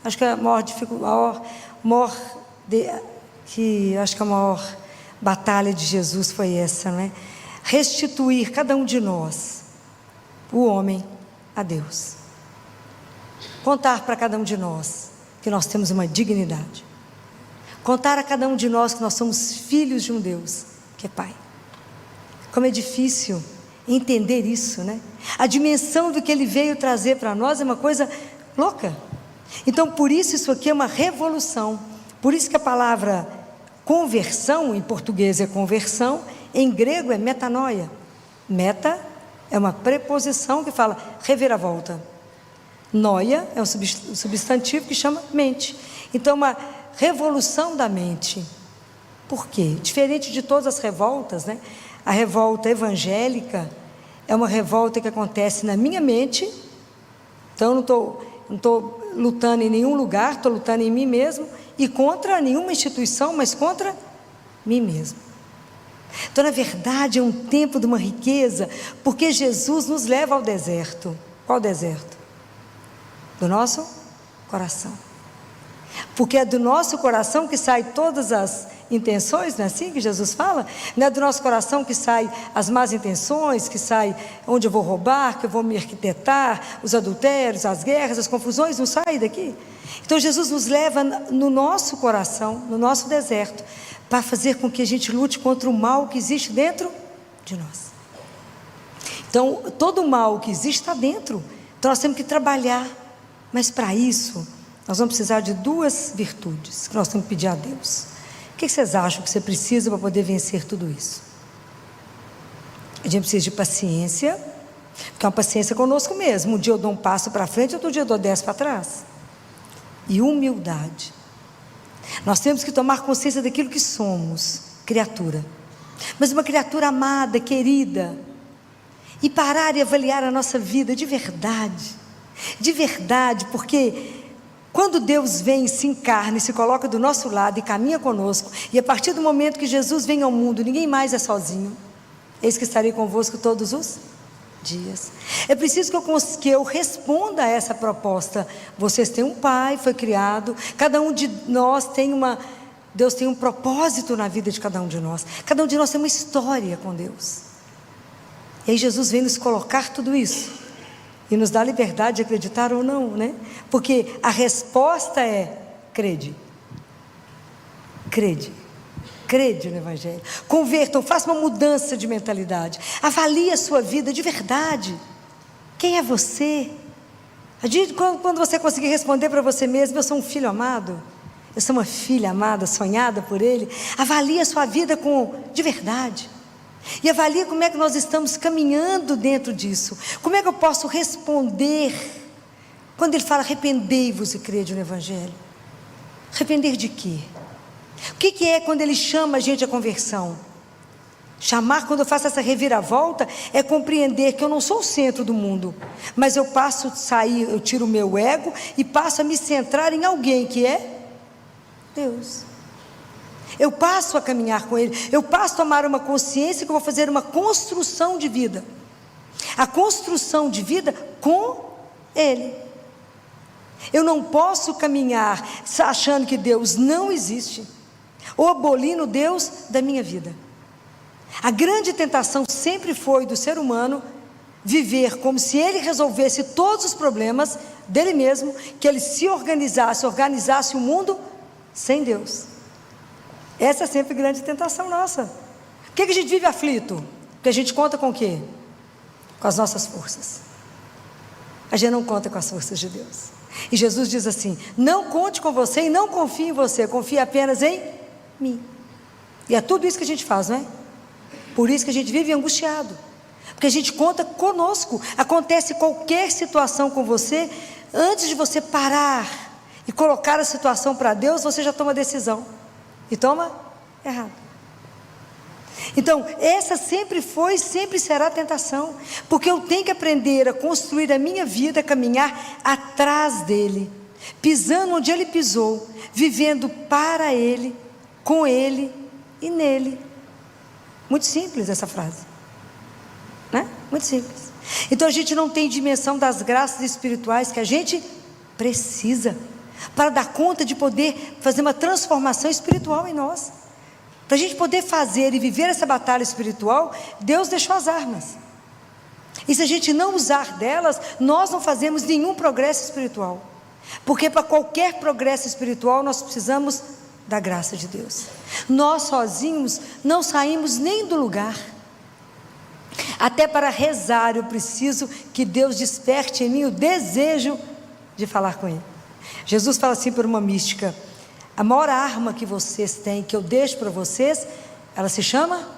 Acho que a maior batalha de Jesus foi essa, né? Restituir cada um de nós, o homem, a Deus. Contar para cada um de nós que nós temos uma dignidade. Contar a cada um de nós que nós somos filhos de um Deus que é Pai. Como é difícil entender isso, né? A dimensão do que Ele veio trazer para nós é uma coisa louca. Então, por isso aqui é uma revolução. Por isso que a palavra conversão, em português é conversão, em grego é metanoia. Meta é uma preposição que fala reviravolta. Noia é um substantivo que chama mente. Então, uma revolução da mente. Por quê? Diferente de todas as revoltas, né? A revolta evangélica é uma revolta que acontece na minha mente. Então, eu não estou lutando em nenhum lugar, estou lutando em mim mesmo e contra nenhuma instituição, mas contra mim mesmo. Então, na verdade, é um tempo de uma riqueza, porque Jesus nos leva ao deserto. Qual deserto? Do nosso coração. Porque é do nosso coração que saem todas as intenções, não é assim que Jesus fala? Não é do nosso coração que saem as más intenções, que sai onde eu vou roubar, que eu vou me arquitetar, os adultérios, as guerras, as confusões, não saem daqui? Então Jesus nos leva no nosso coração, no nosso deserto, para fazer com que a gente lute contra o mal que existe dentro de nós. Então, todo o mal que existe está dentro. Então nós temos que trabalhar, mas para isso nós vamos precisar de duas virtudes que nós temos que pedir a Deus. O que vocês acham que você precisa para poder vencer tudo isso? A gente precisa de paciência, porque é uma paciência conosco mesmo. Um dia eu dou um passo para frente, outro dia eu dou 10 para trás. E humildade. Nós temos que tomar consciência daquilo que somos, criatura. Mas uma criatura amada, querida. E parar e avaliar a nossa vida de verdade. De verdade, porque quando Deus vem, se encarna e se coloca do nosso lado e caminha conosco, e a partir do momento que Jesus vem ao mundo, ninguém mais é sozinho. Eis que estarei convosco todos os dias. É preciso que eu responda a essa proposta. Vocês têm um pai, foi criado, cada um de nós Deus tem um propósito na vida de cada um de nós. Cada um de nós tem uma história com Deus. E aí Jesus vem nos colocar tudo isso. E nos dá liberdade de acreditar ou não, né? Porque a resposta é: crede. Crede. Crede no Evangelho. Convertam, faça uma mudança de mentalidade. Avalie a sua vida de verdade. Quem é você? Quando você conseguir responder para você mesmo: eu sou um filho amado, eu sou uma filha amada, sonhada por Ele. Avalie a sua vida de verdade. E avalie como é que nós estamos caminhando dentro disso. Como é que eu posso responder quando Ele fala: arrependei-vos e crede no Evangelho? Arrepender de quê? O que é quando Ele chama a gente à conversão? Chamar, quando eu faço essa reviravolta, é compreender que eu não sou o centro do mundo, mas eu passo a sair, eu tiro o meu ego e passo a me centrar em alguém que é Deus. Eu passo a caminhar com Ele, eu passo a tomar uma consciência que eu vou fazer uma construção de vida. A construção de vida com Ele. Eu não posso caminhar achando que Deus não existe, ou abolindo Deus da minha vida. A grande tentação sempre foi do ser humano viver como se ele resolvesse todos os problemas dele mesmo, que ele se organizasse o mundo sem Deus. Essa é sempre a grande tentação nossa. Por que a gente vive aflito? Porque a gente conta com o quê? Com as nossas forças. A gente não conta com as forças de Deus. E Jesus diz assim: não conte com você e não confie em você, confie apenas em mim. E é tudo isso que a gente faz, não é? Por isso que a gente vive angustiado, porque a gente conta conosco. Acontece qualquer situação com você, antes de você parar e colocar a situação para Deus, você já toma a decisão e toma errado. Então, essa sempre foi, sempre será a tentação, porque eu tenho que aprender a construir a minha vida, caminhar atrás dele, pisando onde ele pisou, vivendo para ele, com ele e nele. Muito simples essa frase, né? Muito simples. Então a gente não tem dimensão das graças espirituais que a gente precisa para dar conta de poder fazer uma transformação espiritual em nós. Para a gente poder fazer e viver essa batalha espiritual, Deus deixou as armas. E se a gente não usar delas, nós não fazemos nenhum progresso espiritual. Porque para qualquer progresso espiritual nós precisamos da graça de Deus. Nós sozinhos não saímos nem do lugar. Até para rezar eu preciso que Deus desperte em mim o desejo de falar com Ele. Jesus fala assim por uma mística: a maior arma que vocês têm, que eu deixo para vocês, ela se chama?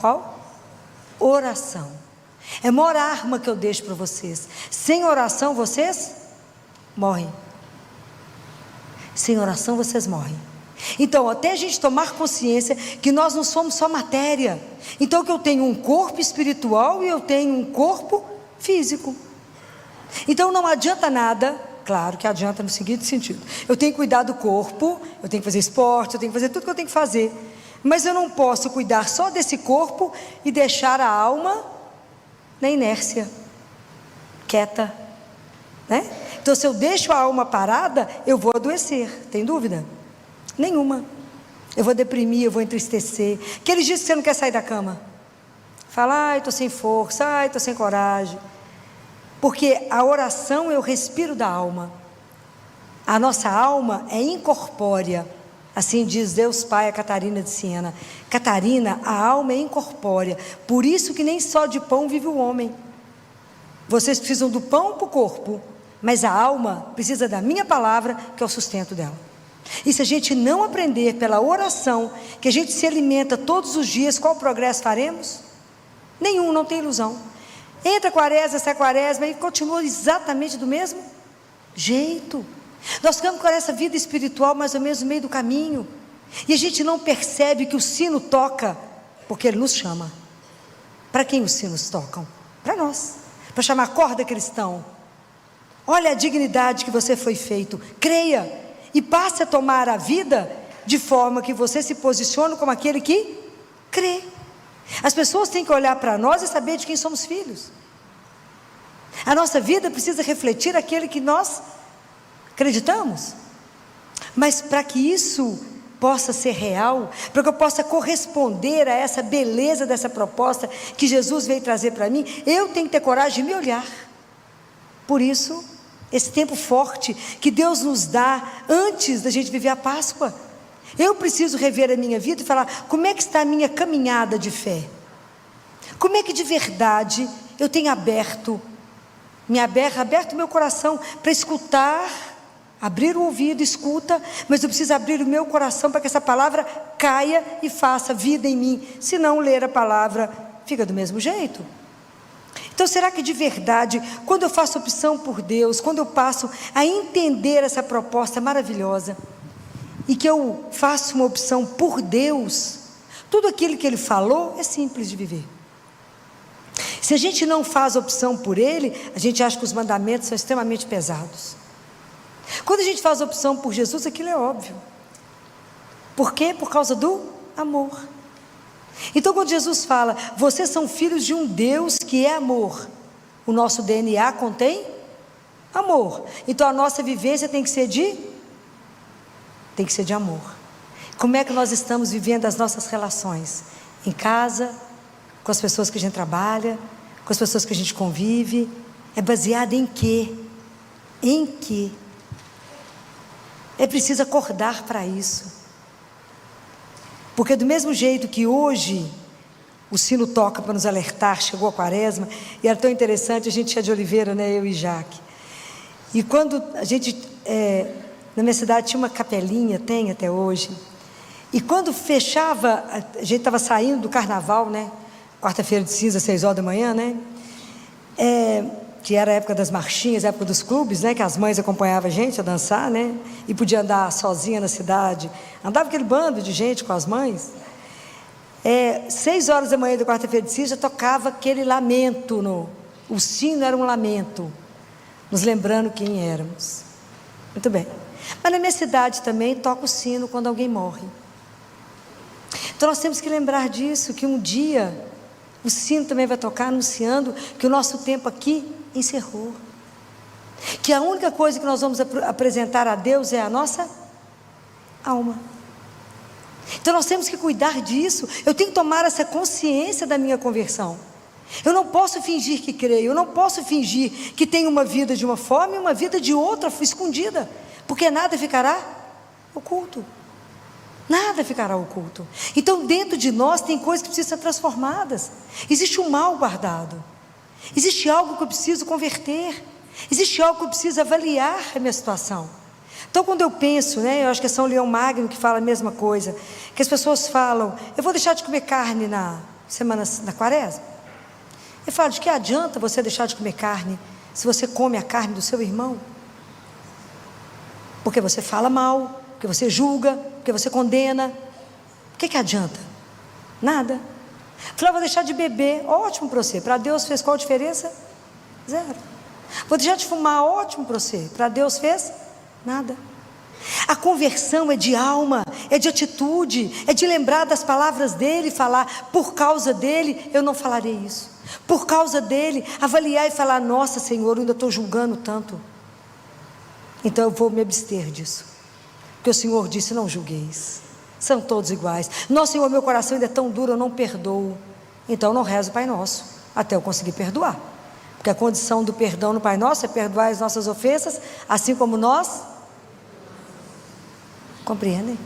Qual? Oração. É a maior arma que eu deixo para vocês. Sem oração vocês morrem. Sem oração vocês morrem. Então, até a gente tomar consciência que nós não somos só matéria. Então, que eu tenho um corpo espiritual e eu tenho um corpo físico. Então, não adianta nada. Claro que adianta no seguinte sentido: eu tenho que cuidar do corpo, eu tenho que fazer esporte, eu tenho que fazer tudo que eu tenho que fazer. Mas eu não posso cuidar só desse corpo e deixar a alma na inércia, quieta, né? Então, se eu deixo a alma parada, eu vou adoecer. Tem dúvida? Nenhuma. Eu vou deprimir, eu vou entristecer. Aqueles dias que você não quer sair da cama, fala: ai, estou sem força, ai, estou sem coragem. Porque a oração é o respiro da alma. A nossa alma é incorpórea. Assim diz Deus Pai a Catarina de Siena: Catarina, a alma é incorpórea, por isso que nem só de pão vive o homem. Vocês precisam do pão para o corpo, mas a alma precisa da minha palavra, que é o sustento dela. E se a gente não aprender pela oração, que a gente se alimenta todos os dias, qual progresso faremos? Nenhum, não tem ilusão. Entra a quaresma, sai a quaresma e continua exatamente do mesmo jeito. Nós ficamos com essa vida espiritual mais ou menos no meio do caminho, e a gente não percebe que o sino toca, porque ele nos chama. Para quem os sinos tocam? Para nós, para chamar acorda cristão. Olha a dignidade que você foi feito, creia, e passe a tomar a vida de forma que você se posicione como aquele que crê. As pessoas têm que olhar para nós e saber de quem somos filhos. A nossa vida precisa refletir aquele que nós acreditamos. Mas para que isso possa ser real, para que eu possa corresponder a essa beleza dessa proposta que Jesus veio trazer para mim, eu tenho que ter coragem de me olhar. Por isso, esse tempo forte que Deus nos dá antes da gente viver a Páscoa, eu preciso rever a minha vida e falar: como é que está a minha caminhada de fé? Como é que de verdade eu tenho aberto meu coração para escutar, abrir o ouvido, escuta, mas eu preciso abrir o meu coração para que essa palavra caia e faça vida em mim. Se não ler a palavra, fica do mesmo jeito. Então, será que de verdade, quando eu faço opção por Deus, quando eu passo a entender essa proposta maravilhosa, e que eu faço uma opção por Deus, tudo aquilo que Ele falou é simples de viver. Se a gente não faz opção por Ele, a gente acha que os mandamentos são extremamente pesados. Quando a gente faz opção por Jesus, aquilo é óbvio. Por quê? Por causa do amor. Então, quando Jesus fala: vocês são filhos de um Deus que é amor, o nosso DNA contém amor. Então, a nossa vivência tem que ser de amor. Como é que nós estamos vivendo as nossas relações? Em casa, com as pessoas que a gente trabalha, com as pessoas que a gente convive. É baseado em quê? Em quê? É preciso acordar para isso. Porque do mesmo jeito que hoje o sino toca para nos alertar, chegou a quaresma, e era tão interessante, a gente é de Oliveira, né, eu e Jaque. E quando a gente, na minha cidade tinha uma capelinha, tem até hoje, e quando fechava, a gente estava saindo do carnaval, né, quarta-feira de cinza, 6 horas da manhã, né, que era a época das marchinhas, a época dos clubes, né, que as mães acompanhavam a gente a dançar, né, e podia andar sozinha na cidade, andava aquele bando de gente com as mães. 6 horas da manhã da quarta-feira de cinza, já tocava aquele lamento, o sino era um lamento, nos lembrando quem éramos. Muito bem. Mas na minha cidade também toca o sino quando alguém morre. Então nós temos que lembrar disso, que um dia o sino também vai tocar anunciando que o nosso tempo aqui encerrou, que a única coisa que nós vamos apresentar a Deus é a nossa alma. Então nós temos que cuidar disso. Eu tenho que tomar essa consciência da minha conversão. Eu não posso fingir que creio, eu não posso fingir que tenho uma vida de uma forma e uma vida de outra escondida, porque nada ficará oculto. Nada ficará oculto. Então dentro de nós tem coisas que precisam ser transformadas. Existe um mal guardado, existe algo que eu preciso converter, existe algo que eu preciso avaliar a minha situação. Então quando eu penso, eu acho que é São Leão Magno que fala a mesma coisa, que as pessoas falam, eu vou deixar de comer carne na quaresma. Ele fala, de que adianta você deixar de comer carne se você come a carne do seu irmão? Porque você fala mal, porque você julga, porque você condena. O que adianta? Nada. Falei, vou deixar de beber, ótimo para você. Para Deus fez qual diferença? Zero. Vou deixar de fumar, ótimo para você. Para Deus fez? Nada. A conversão é de alma, é de atitude, é de lembrar das palavras dele, falar, por causa dele eu não falarei isso. Por causa dele, avaliar e falar, nossa Senhor, eu ainda estou julgando tanto, então eu vou me abster disso, porque o Senhor disse, não julgueis, são todos iguais. Nossa Senhor, meu coração ainda é tão duro, eu não perdoo, então eu não rezo o Pai Nosso, até eu conseguir perdoar, porque a condição do perdão no Pai Nosso é perdoar as nossas ofensas, assim como nós, compreendem?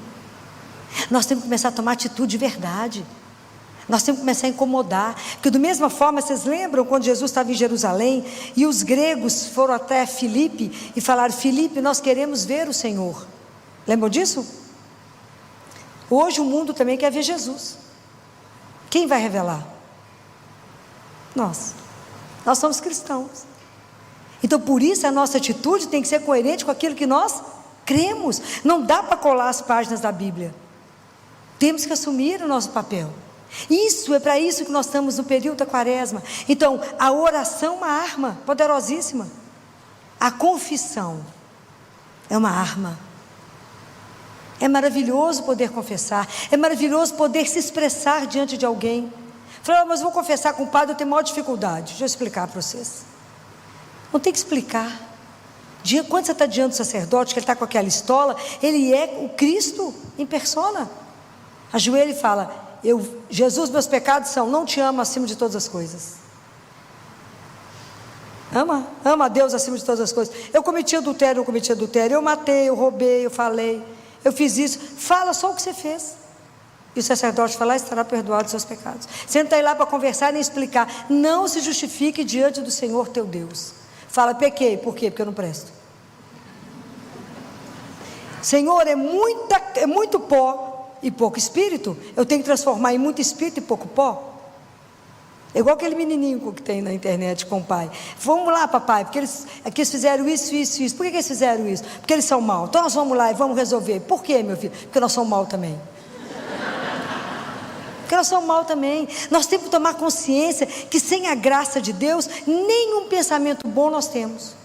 Nós temos que começar a tomar atitude de verdade, nós temos que começar a incomodar, porque da mesma forma, vocês lembram quando Jesus estava em Jerusalém, e os gregos foram até Filipe, e falaram, Filipe, nós queremos ver o Senhor, lembram disso? Hoje o mundo também quer ver Jesus, quem vai revelar? Nós somos cristãos, então por isso a nossa atitude tem que ser coerente com aquilo que nós cremos, não dá para colar as páginas da Bíblia, temos que assumir o nosso papel. Isso é para isso que nós estamos no período da quaresma. Então a oração é uma arma poderosíssima, a confissão é uma arma. É maravilhoso poder confessar, é maravilhoso poder se expressar diante de alguém. Falei, mas vou confessar com o padre, eu tenho maior dificuldade. Deixa eu explicar para vocês, não tem que explicar. Quando você está diante do sacerdote, que ele está com aquela estola, ele é o Cristo em persona. Ajoelha e fala, Jesus, meus pecados são, não te amo acima de todas as coisas. Ama a Deus acima de todas as coisas. Eu cometi adultério, eu matei, eu roubei, eu falei, eu fiz isso. Fala só o que você fez, e o sacerdote fala, estará perdoado os seus pecados. Você não está aí lá para conversar nem explicar. Não se justifique diante do Senhor teu Deus. Fala, pequei, por quê? Porque eu não presto. Senhor, é muito pó e pouco espírito, eu tenho que transformar em muito espírito e pouco pó. É igual aquele menininho que tem na internet com o pai, vamos lá papai, porque eles fizeram isso. Por que eles fizeram isso? Porque eles são maus, então nós vamos lá e vamos resolver. Por quê, meu filho? Porque nós somos maus também. Porque nós somos maus também. Nós temos que tomar consciência que sem a graça de Deus, nenhum pensamento bom nós temos,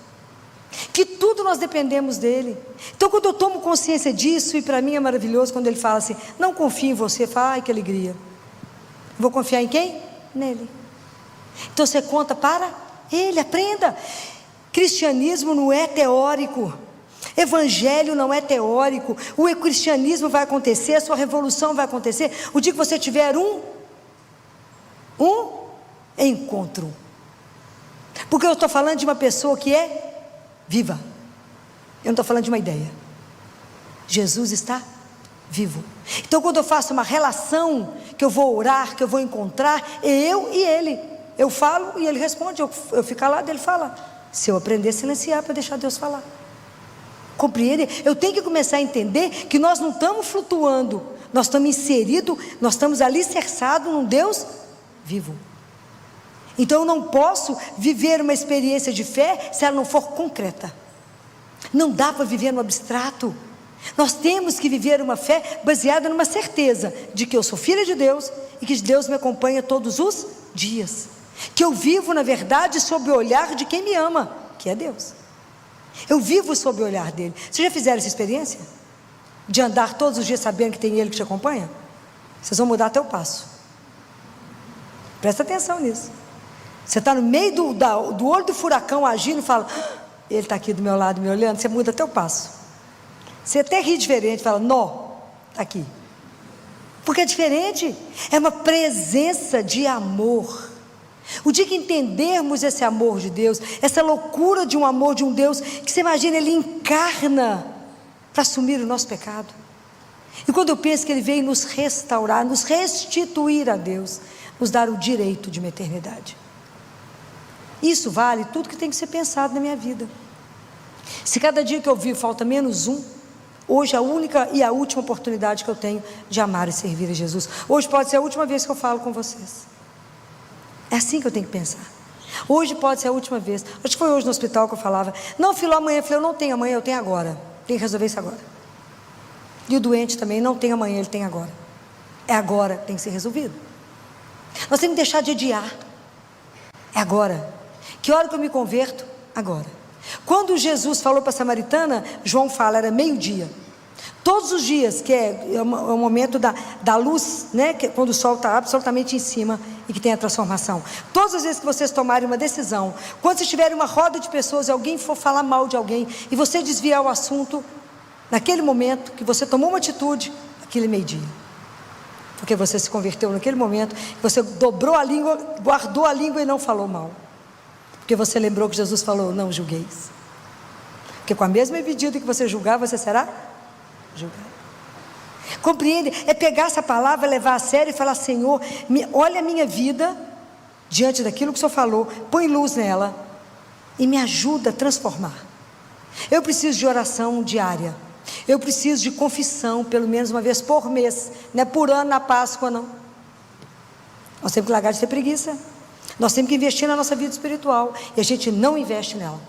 que tudo nós dependemos dele. Então quando eu tomo consciência disso, e para mim é maravilhoso quando ele fala assim, não confie em você, fala, ai que alegria, vou confiar em quem? Nele. Então você conta para ele, aprenda. Cristianismo não é teórico, evangelho não é teórico. O cristianismo vai acontecer, a sua revolução vai acontecer o dia que você tiver um encontro, porque eu estou falando de uma pessoa que é viva, eu não estou falando de uma ideia. Jesus está vivo. Então quando eu faço uma relação, que eu vou orar, que eu vou encontrar, é eu e ele, eu falo e ele responde, eu fico calado, ele fala. Se eu aprender a silenciar para deixar Deus falar, compreende? Eu tenho que começar a entender que nós não estamos flutuando, nós estamos inseridos, nós estamos alicerçados num Deus vivo. Então eu não posso viver uma experiência de fé se ela não for concreta. Não dá para viver no abstrato. Nós temos que viver uma fé baseada numa certeza de que eu sou filha de Deus e que Deus me acompanha todos os dias, que eu vivo na verdade sob o olhar de quem me ama, que é Deus. Eu vivo sob o olhar dele. Vocês já fizeram essa experiência? De andar todos os dias sabendo que tem ele que te acompanha? vocês vão mudar até o passo. Presta atenção nisso. Você está no meio do olho do furacão agindo e fala, ele está aqui do meu lado me olhando, você muda até o passo. Você até ri diferente, fala, nó, está aqui. Porque é diferente, é uma presença de amor. O dia que entendermos esse amor de Deus, essa loucura de um amor de um Deus, que você imagina, Ele encarna para assumir o nosso pecado. E quando eu penso que Ele veio nos restaurar, nos restituir a Deus, nos dar o direito de uma eternidade. Isso vale tudo que tem que ser pensado na minha vida. Se cada dia que eu vivo falta menos um, hoje é a única e a última oportunidade que eu tenho de amar e servir a Jesus. Hoje pode ser a última vez que eu falo com vocês. É assim que eu tenho que pensar. Hoje pode ser a última vez. Acho que foi hoje no hospital que eu falava, não, filho, amanhã. Eu falei, eu não tenho amanhã, eu tenho agora. Tenho que resolver isso agora. E o doente também não tem amanhã, ele tem agora. É agora, tem que ser resolvido. Nós temos que deixar de adiar. É agora. Que hora que eu me converto? Agora. Quando Jesus falou para a samaritana, João fala, era meio-dia. Todos os dias, que é o momento da luz, né, que quando o sol está absolutamente em cima e que tem a transformação. Todas as vezes que vocês tomarem uma decisão, quando vocês tiverem uma roda de pessoas e alguém for falar mal de alguém e você desviar o assunto, naquele momento que você tomou uma atitude, aquele meio-dia. Porque você se converteu naquele momento, você dobrou a língua, guardou a língua e não falou mal. Porque você lembrou que Jesus falou, não julgueis. Porque com a mesma medida que você julgar, você será julgado. Compreende? É pegar essa palavra, levar a sério e falar, Senhor, olha a minha vida, diante daquilo que o Senhor falou, põe luz nela, e me ajuda a transformar. Eu preciso de oração diária, eu preciso de confissão, pelo menos uma vez por mês, não é por ano na Páscoa não. Nós temos que largar de ter preguiça. Nós temos que investir na nossa vida espiritual, e a gente não investe nela.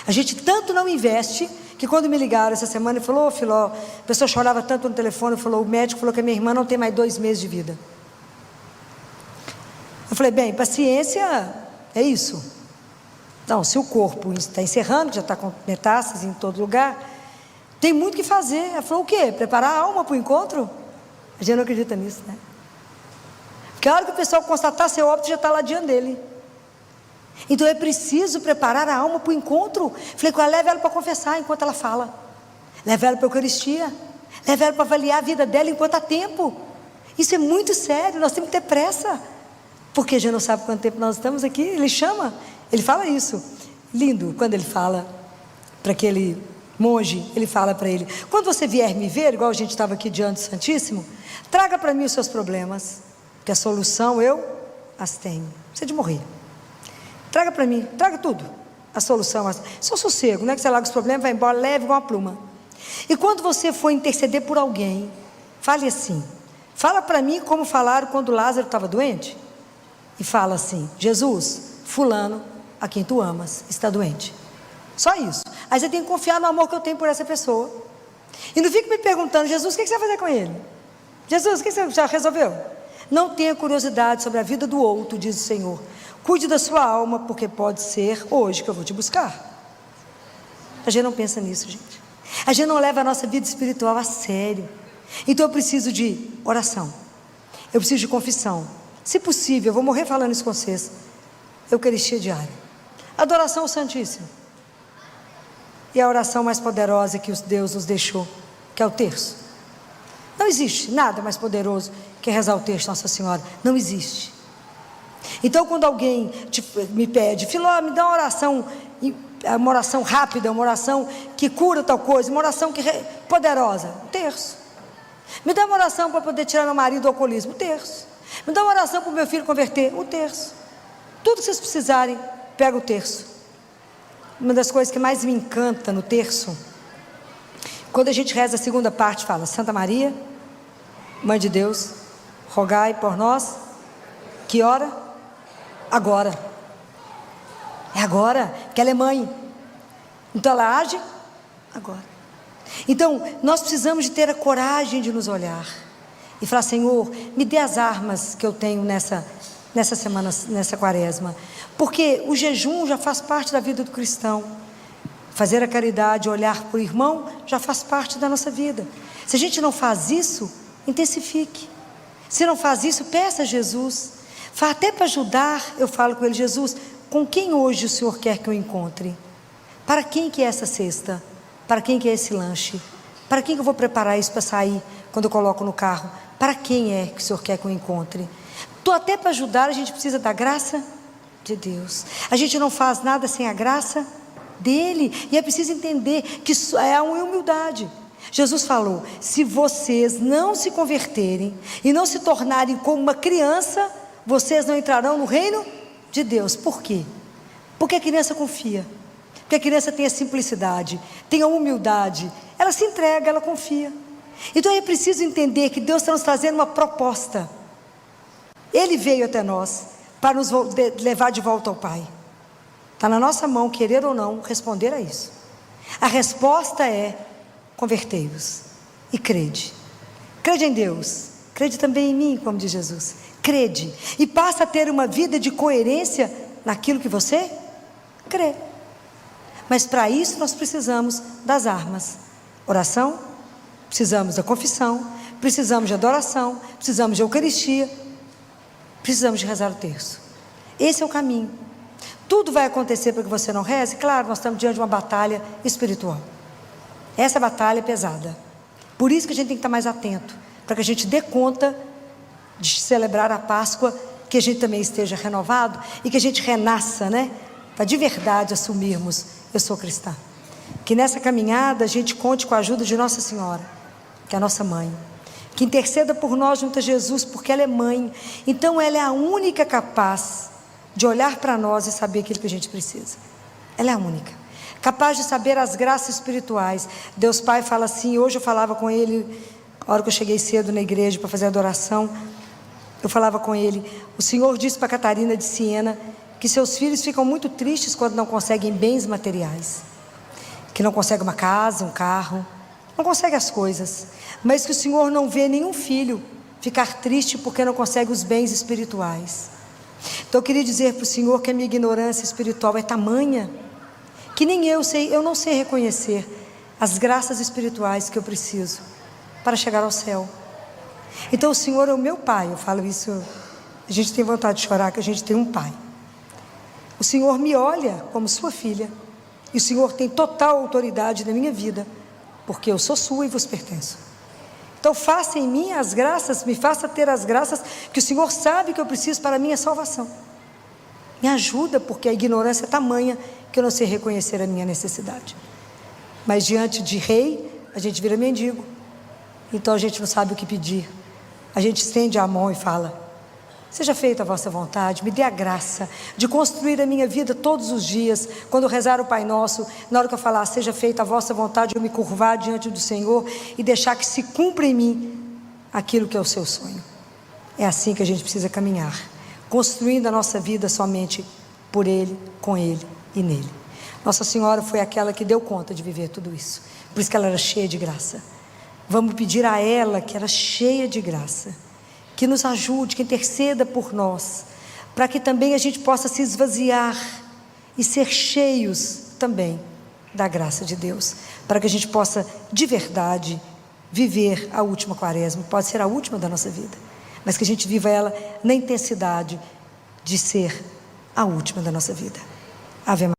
A gente tanto não investe, que quando me ligaram essa semana, ele falou, Filó, a pessoa chorava tanto no telefone, falou, o médico falou que a minha irmã não tem mais 2 meses de vida. Eu falei, bem, paciência é isso. Não, se o corpo está encerrando, já está com metástases em todo lugar, tem muito o que fazer. Ela falou, o quê? Preparar a alma para o encontro? A gente não acredita nisso, né? Porque a hora que o pessoal constatar seu óbito, já está lá diante dele. Então é preciso preparar a alma para o encontro. Falei com ela, leva ela para confessar enquanto ela fala, leva ela para a Eucaristia, leva ela para avaliar a vida dela enquanto há tempo. Isso é muito sério, nós temos que ter pressa, porque a gente não sabe quanto tempo nós estamos aqui. Ele chama, ele fala isso, lindo, quando ele fala para aquele monge, ele fala para ele, quando você vier me ver, igual a gente estava aqui diante do Santíssimo, traga para mim os seus problemas, que a solução eu as tenho. Precisa de morrer. Traga para mim, traga tudo. A solução, só sossego, não é que você larga os problemas, vai embora, leve igual uma pluma. E quando você for interceder por alguém, fale assim, fala para mim como falaram quando Lázaro estava doente, e fala assim, Jesus, fulano, a quem tu amas, está doente. Só isso. Aí você tem que confiar no amor que eu tenho por essa pessoa. E não fique me perguntando, Jesus, o que você vai fazer com ele? Jesus, o que você já resolveu? Não tenha curiosidade sobre a vida do outro, diz o Senhor. Cuide da sua alma, porque pode ser hoje que eu vou te buscar. A gente não pensa nisso, gente. A gente não leva a nossa vida espiritual a sério. Então eu preciso de oração. Eu preciso de confissão. Se possível, eu vou morrer falando isso com vocês. Eucaristia diária. Adoração ao Santíssimo. E a oração mais poderosa que Deus nos deixou, que é o terço. Não existe nada mais poderoso que rezar o terço, Nossa Senhora. Não existe. Então quando alguém me pede, Filó, me dá uma oração rápida, uma oração que cura tal coisa, uma oração poderosa, o terço. Me dá uma oração para poder tirar meu marido do alcoolismo, o terço. Me dá uma oração para o meu filho converter, o terço. Tudo que vocês precisarem, pega o terço. Uma das coisas que mais me encanta no terço, quando a gente reza a segunda parte, fala, Santa Maria, Mãe de Deus, rogai por nós, que hora? Agora. É agora, que ela é mãe. Então ela age agora. Então nós precisamos de ter a coragem de nos olhar e falar, Senhor, me dê as armas que eu tenho nessa semana, nessa quaresma, porque o jejum já faz parte da vida do cristão. Fazer a caridade, olhar para o irmão, já faz parte da nossa vida. Se a gente não faz isso, intensifique. Se não faz isso, peça a Jesus. Até para ajudar, eu falo com ele: Jesus, com quem hoje o Senhor quer que eu encontre? Para quem que é essa cesta? Para quem que é esse lanche? Para quem que eu vou preparar isso para sair quando eu coloco no carro? Para quem é que o Senhor quer que eu encontre? Até para ajudar, a gente precisa da graça de Deus. A gente não faz nada sem a graça dele. E é preciso entender que isso é uma humildade. Jesus falou: se vocês não se converterem e não se tornarem como uma criança, vocês não entrarão no reino de Deus. Por quê? Porque a criança confia. Porque a criança tem a simplicidade, tem a humildade. Ela se entrega, ela confia. Então é preciso entender que Deus está nos trazendo uma proposta. Ele veio até nós para nos levar de volta ao Pai. Está na nossa mão, querer ou não, responder a isso. A resposta é: convertei-vos e crede. Crede em Deus, crede também em mim, como diz Jesus. Crede e passa a ter uma vida de coerência naquilo que você crê. Mas para isso nós precisamos das armas: oração, precisamos da confissão, precisamos de adoração, precisamos de Eucaristia, precisamos de rezar o terço. Esse é o caminho. Tudo vai acontecer para que você não reze? Claro, nós estamos diante de uma batalha espiritual. Essa batalha é pesada. Por isso que a gente tem que estar mais atento, para que a gente dê conta de celebrar a Páscoa, que a gente também esteja renovado e que a gente renasça, né? Para de verdade assumirmos: eu sou cristã. Que nessa caminhada a gente conte com a ajuda de Nossa Senhora, que é a nossa mãe, que interceda por nós junto a Jesus, porque ela é mãe. Então ela é a única capaz de olhar para nós e saber aquilo que a gente precisa. Ela é a única capaz de saber as graças espirituais. Deus Pai fala assim. Hoje eu falava com ele, a hora que eu cheguei cedo na igreja para fazer a adoração, eu falava com ele: o Senhor disse para Catarina de Siena que seus filhos ficam muito tristes quando não conseguem bens materiais, que não conseguem uma casa, um carro, não conseguem as coisas, mas que o Senhor não vê nenhum filho ficar triste porque não consegue os bens espirituais. Então eu queria dizer para o Senhor que a minha ignorância espiritual é tamanha, que nem eu não sei reconhecer as graças espirituais que eu preciso para chegar ao céu. Então o Senhor é o meu Pai. Eu falo isso, a gente tem vontade de chorar, que a gente tem um Pai. O Senhor me olha como sua filha, e o Senhor tem total autoridade na minha vida, porque eu sou sua e vos pertenço. Então faça em mim as graças, me faça ter as graças que o Senhor sabe que eu preciso para a minha salvação. Me ajuda, porque a ignorância é tamanha que eu não sei reconhecer a minha necessidade. Mas diante de rei, a gente vira mendigo. Então a gente não sabe o que pedir. A gente estende a mão e fala: seja feita a vossa vontade, me dê a graça de construir a minha vida todos os dias. Quando eu rezar o Pai Nosso, na hora que eu falar seja feita a vossa vontade, eu me curvar diante do Senhor e deixar que se cumpra em mim aquilo que é o seu sonho. É assim que a gente precisa caminhar, construindo a nossa vida somente por Ele, com Ele e nele. Nossa Senhora foi aquela que deu conta de viver tudo isso, por isso que ela era cheia de graça. Vamos pedir a ela, que era cheia de graça, que nos ajude, que interceda por nós, para que também a gente possa se esvaziar e ser cheios também da graça de Deus, para que a gente possa de verdade viver a última quaresma. Pode ser a última da nossa vida, mas que a gente viva ela na intensidade de ser a última da nossa vida. Ave Maria.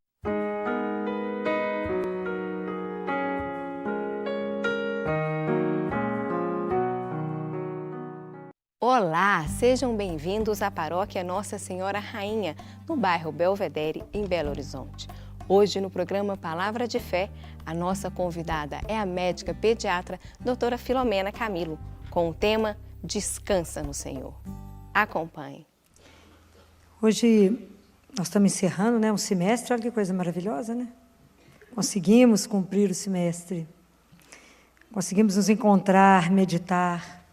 Olá, sejam bem-vindos à Paróquia Nossa Senhora Rainha, no bairro Belvedere, em Belo Horizonte. Hoje, no programa Palavra de Fé, a nossa convidada é a médica pediatra doutora Filomena Camilo, com o tema Descansa no Senhor. Acompanhe. Hoje nós estamos encerrando, né, um semestre. Olha que coisa maravilhosa, né? Conseguimos cumprir o semestre, conseguimos nos encontrar, meditar.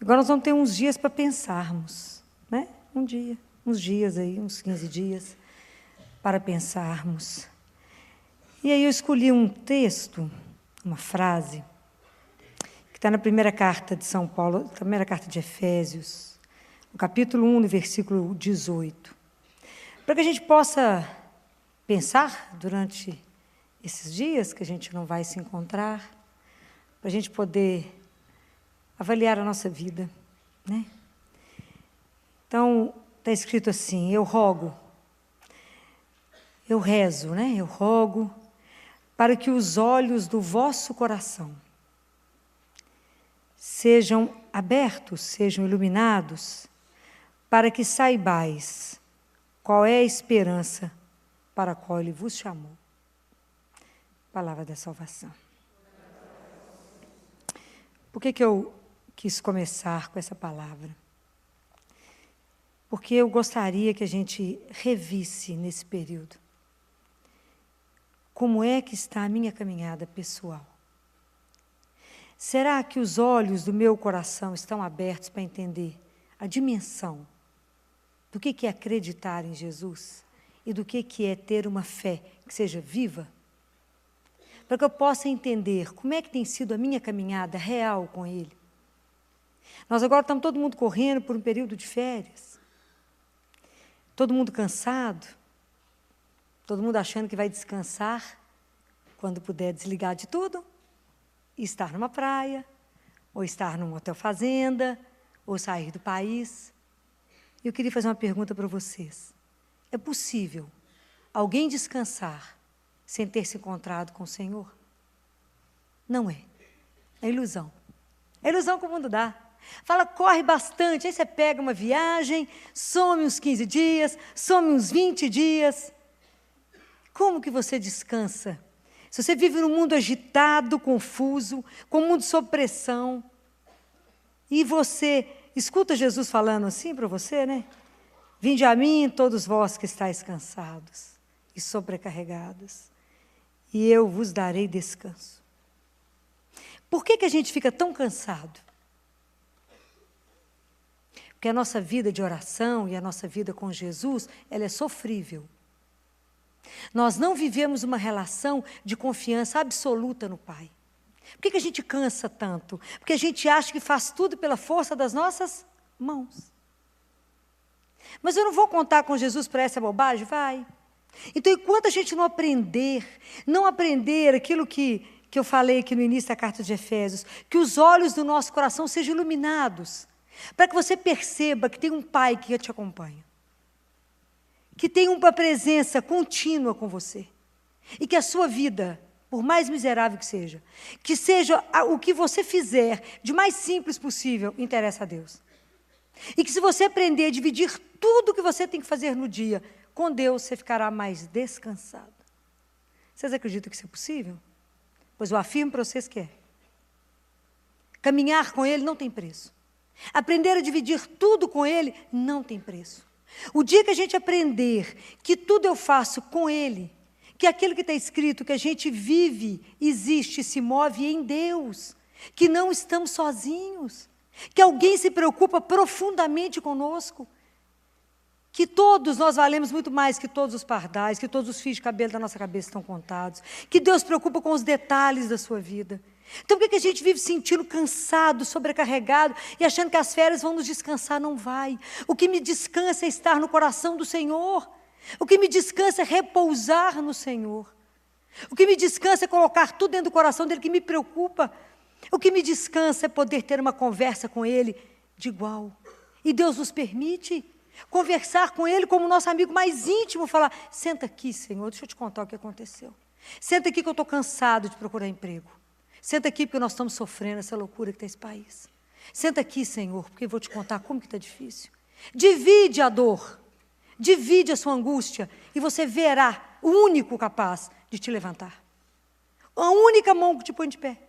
Agora nós vamos ter uns dias para pensarmos, né? Uns dias aí, uns 15 dias, para pensarmos. E aí eu escolhi um texto, uma frase, que está na primeira carta de São Paulo, primeira carta de Efésios, no capítulo 1, no versículo 18. Para que a gente possa pensar durante esses dias que a gente não vai se encontrar, para a gente poder avaliar a nossa vida, né? Então, está escrito assim, eu rogo, eu rezo, né? Eu rogo para que os olhos do vosso coração sejam abertos, sejam iluminados, para que saibais qual é a esperança para a qual Ele vos chamou. Palavra da salvação. Por que eu quis começar com essa palavra? Porque eu gostaria que a gente revisse nesse período como é que está a minha caminhada pessoal. Será que os olhos do meu coração estão abertos para entender a dimensão do que é acreditar em Jesus e do que é ter uma fé que seja viva? Para que eu possa entender como é que tem sido a minha caminhada real com Ele. Nós agora estamos todo mundo correndo por um período de férias. Todo mundo cansado. Todo mundo achando que vai descansar quando puder desligar de tudo e estar numa praia, ou estar num hotel fazenda, ou sair do país. Eu queria fazer uma pergunta para vocês. É possível alguém descansar sem ter se encontrado com o Senhor? Não é. É ilusão. É ilusão que o mundo dá. Fala, corre bastante, aí você pega uma viagem, some uns 15 dias, some uns 20 dias. Como que você descansa? Se você vive num mundo agitado, confuso, com o mundo sob pressão, e você escuta Jesus falando assim para você, né? Vinde a mim, todos vós que estáis cansados e sobrecarregados, e eu vos darei descanso. Por que a gente fica tão cansado? Porque a nossa vida de oração e a nossa vida com Jesus, ela é sofrível. Nós não vivemos uma relação de confiança absoluta no Pai. Por que a gente cansa tanto? Porque a gente acha que faz tudo pela força das nossas mãos. Mas eu não vou contar com Jesus para essa bobagem? Vai. Então, enquanto a gente não aprender aquilo que eu falei aqui no início da carta de Efésios, que os olhos do nosso coração sejam iluminados, para que você perceba que tem um Pai que te acompanha, que tem uma presença contínua com você, e que a sua vida, por mais miserável que seja o que você fizer de mais simples possível, interessa a Deus. E que se você aprender a dividir tudo o que você tem que fazer no dia com Deus, você ficará mais descansado. Vocês acreditam que isso é possível? Pois eu afirmo para vocês que é. Caminhar com Ele não tem preço. Aprender a dividir tudo com Ele não tem preço. O dia que a gente aprender que tudo eu faço com Ele, que aquilo que está escrito, que a gente vive, existe e se move em Deus, que não estamos sozinhos, que alguém se preocupa profundamente conosco, que todos nós valemos muito mais que todos os pardais, que todos os fios de cabelo da nossa cabeça estão contados, que Deus se preocupa com os detalhes da sua vida. Então, por que a gente vive sentindo cansado, sobrecarregado e achando que as férias vão nos descansar? Não vai. O que me descansa é estar no coração do Senhor. O que me descansa é repousar no Senhor. O que me descansa é colocar tudo dentro do coração dele que me preocupa. O que me descansa é poder ter uma conversa com Ele de igual. E Deus nos permite conversar com Ele como nosso amigo mais íntimo, falar, senta aqui, Senhor, deixa eu te contar o que aconteceu. Senta aqui que eu estou cansado de procurar emprego. Senta aqui porque nós estamos sofrendo essa loucura que está esse país. Senta aqui, Senhor, porque eu vou te contar como que está difícil. Divide a dor, divide a sua angústia e você verá o único capaz de te levantar. A única mão que te põe de pé.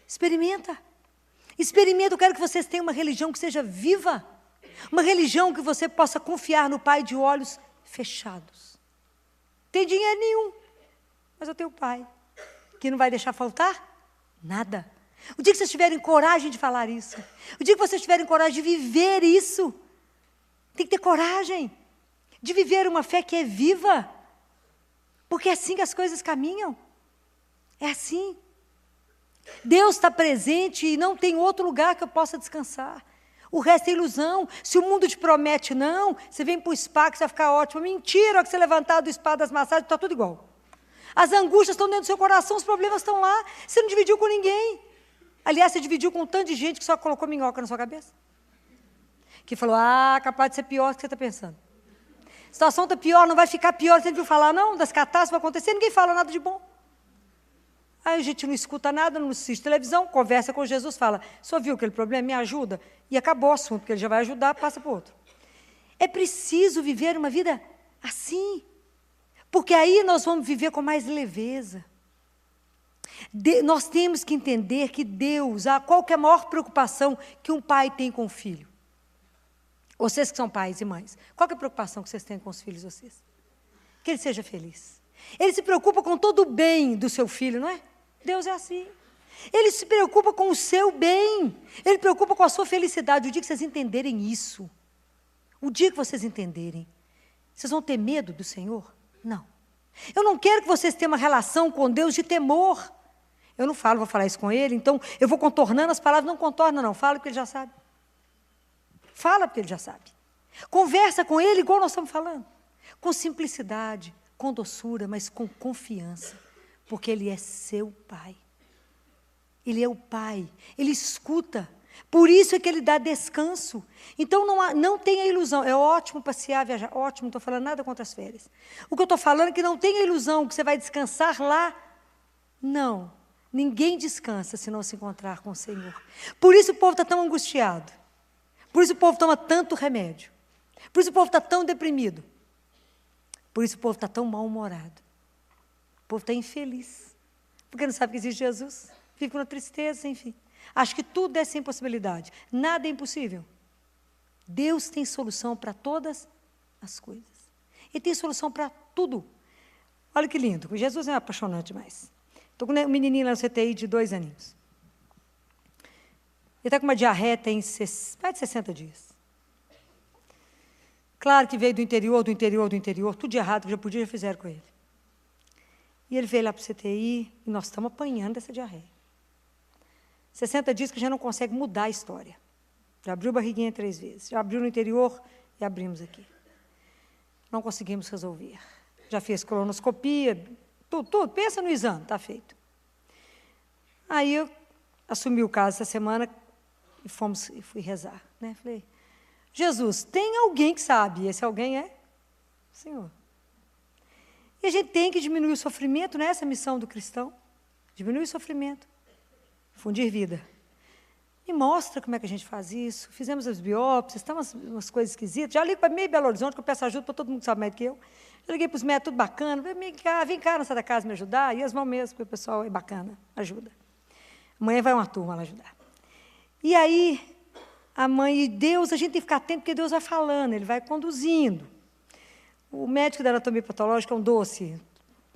Experimenta. Experimenta, eu quero que vocês tenham uma religião que seja viva. Uma religião que você possa confiar no Pai de olhos fechados. Tem dinheiro nenhum, mas eu tenho o Pai, que não vai deixar faltar nada. O dia que vocês tiverem coragem de falar isso, o dia que vocês tiverem coragem de viver isso, tem que ter coragem de viver uma fé que é viva, porque é assim que as coisas caminham. É assim. Deus está presente e não tem outro lugar que eu possa descansar. O resto é ilusão. Se o mundo te promete não, você vem para o spa que você vai ficar ótimo. Mentira, que você levantar do spa das massagens, está tudo igual. As angústias estão dentro do seu coração, os problemas estão lá. Você não dividiu com ninguém. Aliás, você dividiu com um tanto de gente que só colocou minhoca na sua cabeça. Que falou, capaz de ser pior do que você está pensando. A situação está pior, não vai ficar pior. Você viu falar, não, das catástrofes vai acontecer, ninguém fala nada de bom. Aí a gente não escuta nada, não assiste televisão, conversa com Jesus, fala, só viu aquele problema, me ajuda. E acabou o assunto, porque ele já vai ajudar, passa para o outro. É preciso viver uma vida assim, porque aí nós vamos viver com mais leveza. Nós temos que entender que Deus, qual que é a maior preocupação que um pai tem com o filho? Vocês que são pais e mães, qual que é a preocupação que vocês têm com os filhos de vocês? Que ele seja feliz. Ele se preocupa com todo o bem do seu filho, não é? Deus é assim. Ele se preocupa com o seu bem. Ele se preocupa com a sua felicidade. O dia que vocês entenderem isso, o dia que vocês entenderem, vocês vão ter medo do Senhor? Não. Eu não quero que vocês tenham uma relação com Deus de temor. Eu não falo, vou falar isso com ele, então eu vou contornando as palavras. Não contorna, não. Fala porque ele já sabe. Fala porque ele já sabe. Conversa com ele igual nós estamos falando. Com simplicidade, com doçura, mas com confiança. Porque ele é seu pai. Ele é o pai. Ele escuta. Por isso é que ele dá descanso. Então não tenha ilusão. É ótimo passear, viajar. Ótimo, não estou falando nada contra as férias. O que eu estou falando é que não tenha ilusão que você vai descansar lá. Não. Ninguém descansa se não se encontrar com o Senhor. Por isso o povo está tão angustiado. Por isso o povo toma tanto remédio. Por isso o povo está tão deprimido. Por isso o povo está tão mal-humorado. O povo está infeliz. Porque não sabe que existe Jesus. Vive com tristeza, enfim. Acho que tudo é sem possibilidade. Nada é impossível. Deus tem solução para todas as coisas. Ele tem solução para tudo. Olha que lindo. Jesus é apaixonante demais. Estou com um menininho lá no CTI de 2 aninhos. Ele está com uma diarreia, tem mais de 60 dias. Claro que veio do interior, tudo de errado, que já fizeram com ele. E ele veio lá para o CTI, e nós estamos apanhando dessa diarreia. 60 dias que já não consegue mudar a história. Já abriu barriguinha 3 vezes, já abriu no interior e abrimos aqui. Não conseguimos resolver. Já fez colonoscopia, tudo. Pensa no exame, está feito. Aí eu assumi o caso essa semana e fui rezar. Né? Falei, Jesus, tem alguém que sabe, e esse alguém é o Senhor. E a gente tem que diminuir o sofrimento, não é essa a missão do cristão? Diminuir o sofrimento, fundir vida. Me mostra como é que a gente faz isso. Fizemos as biópsias, estão umas coisas esquisitas. Já ligo para meio Belo Horizonte, que eu peço ajuda para todo mundo que sabe mais do que eu. Já liguei para os médicos, tudo bacana. Vem cá na Santa Casa me ajudar. E eles vão mesmo, porque o pessoal é bacana, ajuda. Amanhã vai uma turma lá ajudar. E aí, a mãe e Deus, a gente tem que ficar atento, porque Deus vai falando, Ele vai conduzindo. O médico da anatomia patológica é um doce.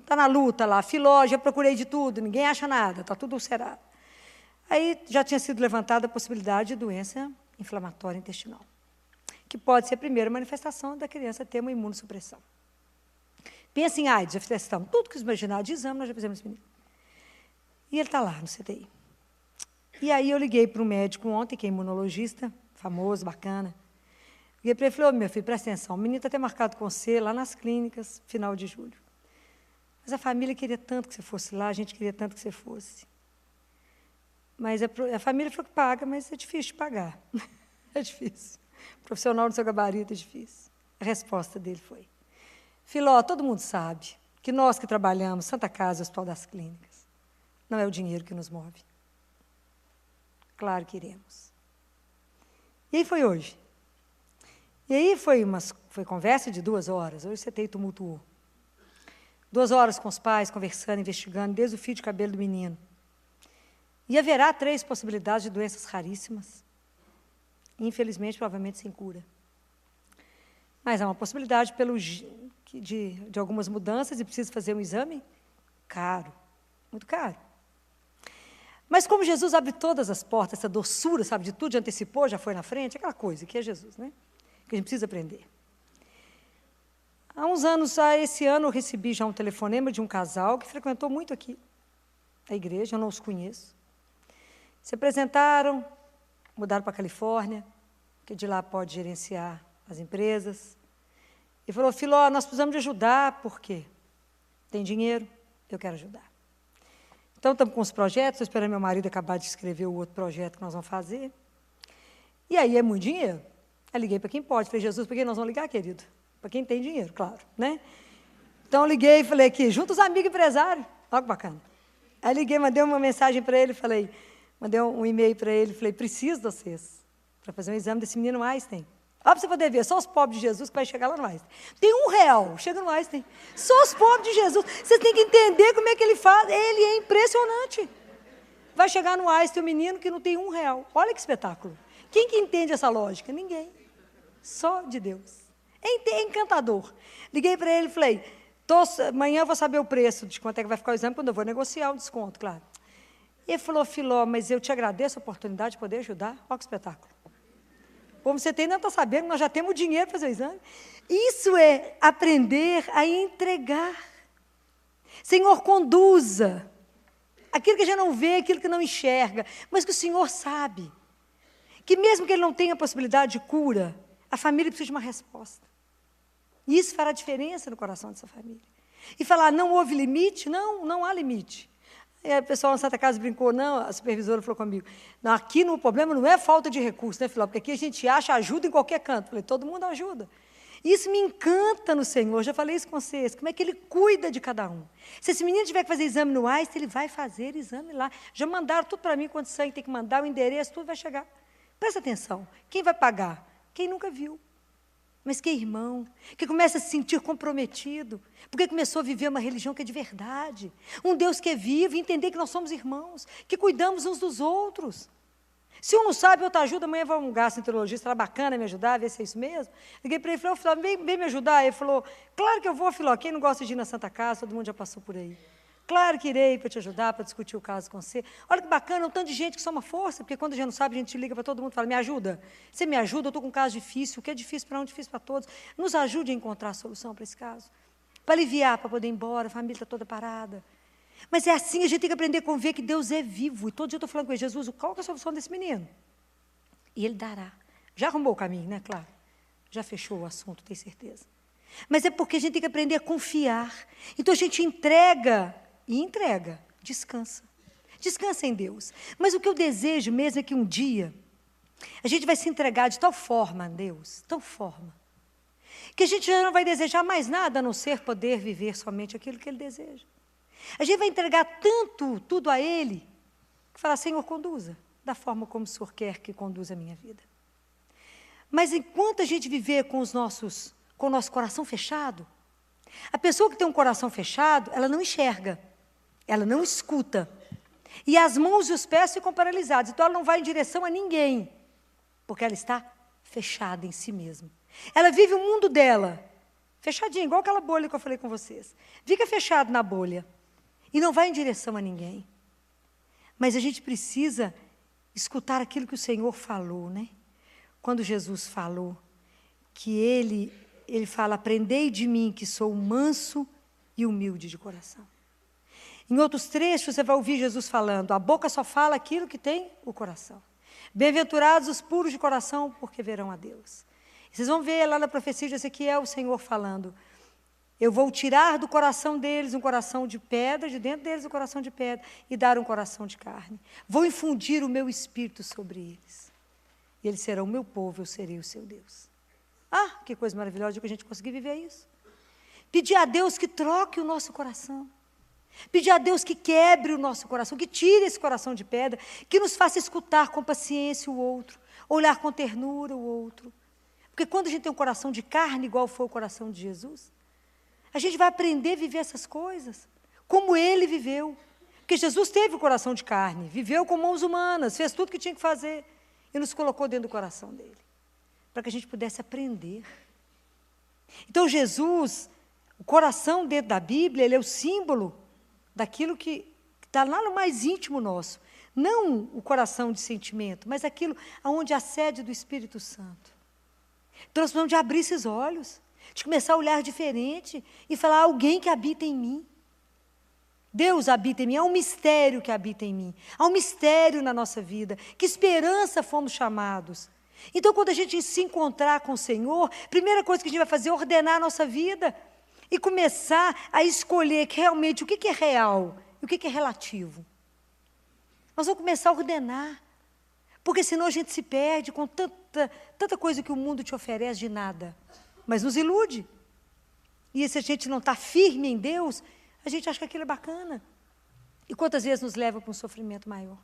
Está na luta lá, filó, já procurei de tudo, ninguém acha nada, está tudo ulcerado. Aí já tinha sido levantada a possibilidade de doença inflamatória intestinal, que pode ser a primeira manifestação da criança ter uma imunossupressão. Pensa em AIDS, já testamos tudo que imaginar de exame, nós já fizemos esse menino. E ele está lá no CTI. E aí eu liguei para um médico ontem, que é imunologista, famoso, bacana. Liguei para ele e falei, meu filho, presta atenção, o menino está até marcado com você lá nas clínicas, final de julho. Mas a família queria tanto que você fosse lá, a gente queria tanto que você fosse. Mas a família falou que paga, mas é difícil de pagar. É difícil. Profissional no seu gabarito é difícil. A resposta dele foi, Filó, todo mundo sabe que nós que trabalhamos, Santa Casa, Hospital das Clínicas, não é o dinheiro que nos move. Claro que iremos. E aí foi hoje. E aí foi conversa de 2 horas. Hoje você tumultuou. 2 horas com os pais, conversando, investigando, desde o fio de cabelo do menino. E haverá 3 possibilidades de doenças raríssimas. Infelizmente, provavelmente sem cura. Mas há uma possibilidade de algumas mudanças e precisa fazer um exame caro, muito caro. Mas como Jesus abre todas as portas, essa doçura, sabe, de tudo, já antecipou, já foi na frente, aquela coisa que é Jesus, né? Que a gente precisa aprender. Há uns anos, esse ano, eu recebi já um telefonema de um casal que frequentou muito aqui a igreja, eu não os conheço. Se apresentaram, mudaram para a Califórnia, que de lá pode gerenciar as empresas. E falou, Filó, nós precisamos de ajudar, por quê? Tem dinheiro, eu quero ajudar. Então, estamos com os projetos, estou esperando meu marido acabar de escrever o outro projeto que nós vamos fazer. E aí é muito dinheiro. Eu liguei para quem pode. Falei, Jesus, para quem nós vamos ligar, querido? Para quem tem dinheiro, claro, né? Então, eu liguei e falei aqui, junta os amigos empresários. Olha que bacana. Aí liguei, mandei uma mensagem para ele, mandei um e-mail para ele, falei, preciso de vocês para fazer um exame desse menino Einstein. Olha para você poder ver, só os pobres de Jesus que vai chegar lá no Einstein. Tem R$1, chega no Einstein. Só os pobres de Jesus. Vocês têm que entender como é que ele faz. Ele é impressionante. Vai chegar no Einstein o menino que não tem R$1. Olha que espetáculo. Quem que entende essa lógica? Ninguém. Só de Deus. É encantador. Liguei para ele e falei, amanhã eu vou saber o preço de quanto é que vai ficar o exame, quando eu vou negociar o desconto, claro. E ele falou, Filó, mas eu te agradeço a oportunidade de poder ajudar. Olha que espetáculo. Como você ainda está sabendo, nós já temos dinheiro para fazer o exame. Isso é aprender a entregar. Senhor, conduza aquilo que a gente não vê, aquilo que não enxerga, mas que o Senhor sabe. Que mesmo que ele não tenha possibilidade de cura, a família precisa de uma resposta. E isso fará diferença no coração dessa família. E falar, não houve limite? Não, não há limite. E aí o pessoal na Santa Casa brincou, não, a supervisora falou comigo, não, aqui o problema não é falta de recurso, né, Filó? Porque aqui a gente acha ajuda em qualquer canto. Falei, todo mundo ajuda. E isso me encanta no Senhor, já falei isso com vocês, como é que Ele cuida de cada um. Se esse menino tiver que fazer exame no Einstein, ele vai fazer exame lá. Já mandaram tudo para mim, quanto sangue tem que mandar, o endereço, tudo vai chegar. Presta atenção, quem vai pagar? Quem nunca viu. Mas que irmão, que começa a se sentir comprometido, porque começou a viver uma religião que é de verdade, um Deus que é vivo, e entender que nós somos irmãos, que cuidamos uns dos outros. Se um não sabe, outra ajuda, amanhã vai um gastroenterologista lá bacana me ajudar, ver se é isso mesmo. Liguei para ele e falei, vem me ajudar. Ele falou, claro que eu vou, Filó, quem não gosta de ir na Santa Casa, todo mundo já passou por aí. Claro que irei para te ajudar, para discutir o caso com você. Olha que bacana, um tanto de gente que soma força, porque quando a gente não sabe, a gente liga para todo mundo e fala, me ajuda. Você me ajuda, eu estou com um caso difícil, o que é difícil para um, difícil para todos. Nos ajude a encontrar a solução para esse caso. Para aliviar, para poder ir embora, a família está toda parada. Mas é assim, a gente tem que aprender a conviver que Deus é vivo. E todo dia eu estou falando com ele, Jesus, qual que é a solução desse menino? E Ele dará. Já arrumou o caminho, né? Claro. Já fechou o assunto, tenho certeza. Mas é porque a gente tem que aprender a confiar. Então a gente entrega... E entrega, descansa. Descansa em Deus. Mas o que eu desejo mesmo é que um dia a gente vai se entregar de tal forma a Deus, tal forma, que a gente já não vai desejar mais nada a não ser poder viver somente aquilo que Ele deseja. A gente vai entregar tanto tudo a Ele, que falar, Senhor, conduza, da forma como o Senhor quer que conduza a minha vida. Mas enquanto a gente viver com o nosso coração fechado, a pessoa que tem um coração fechado, ela não enxerga. Ela não escuta. E as mãos e os pés ficam paralisados. Então, ela não vai em direção a ninguém. Porque ela está fechada em si mesma. Ela vive o mundo dela. Fechadinha, igual aquela bolha que eu falei com vocês. Fica fechado na bolha. E não vai em direção a ninguém. Mas a gente precisa escutar aquilo que o Senhor falou, né? Quando Jesus falou que Ele fala, aprendei de mim que sou manso e humilde de coração. Em outros trechos, você vai ouvir Jesus falando, a boca só fala aquilo que tem o coração. Bem-aventurados os puros de coração, porque verão a Deus. E vocês vão ver lá na profecia de Ezequiel o Senhor falando, eu vou tirar do coração deles um coração de pedra, de dentro deles um coração de pedra, e dar um coração de carne. Vou infundir o meu espírito sobre eles. E eles serão o meu povo, eu serei o seu Deus. Ah, que coisa maravilhosa de que a gente conseguir viver isso. Pedir a Deus que troque o nosso coração. Pedir a Deus que quebre o nosso coração, que tire esse coração de pedra, que nos faça escutar com paciência o outro, olhar com ternura o outro. Porque quando a gente tem um coração de carne, igual foi o coração de Jesus, a gente vai aprender a viver essas coisas, como Ele viveu. Porque Jesus teve o coração de carne, viveu com mãos humanas, fez tudo o que tinha que fazer, e nos colocou dentro do coração dele, para que a gente pudesse aprender. Então Jesus, o coração dentro da Bíblia, ele é o símbolo daquilo que está lá no mais íntimo nosso. Não o coração de sentimento, mas aquilo onde a sede do Espírito Santo. Então nós precisamos de abrir esses olhos, de começar a olhar diferente e falar, alguém que habita em mim. Deus habita em mim, há um mistério que habita em mim, há um mistério na nossa vida, que esperança fomos chamados. Então quando a gente se encontrar com o Senhor, a primeira coisa que a gente vai fazer é ordenar a nossa vida e começar a escolher que realmente o que é real e o que é relativo. Nós vamos começar a ordenar. Porque senão a gente se perde com tanta coisa que o mundo te oferece de nada. Mas nos ilude. E se a gente não está firme em Deus, a gente acha que aquilo é bacana. E quantas vezes nos leva para um sofrimento maior.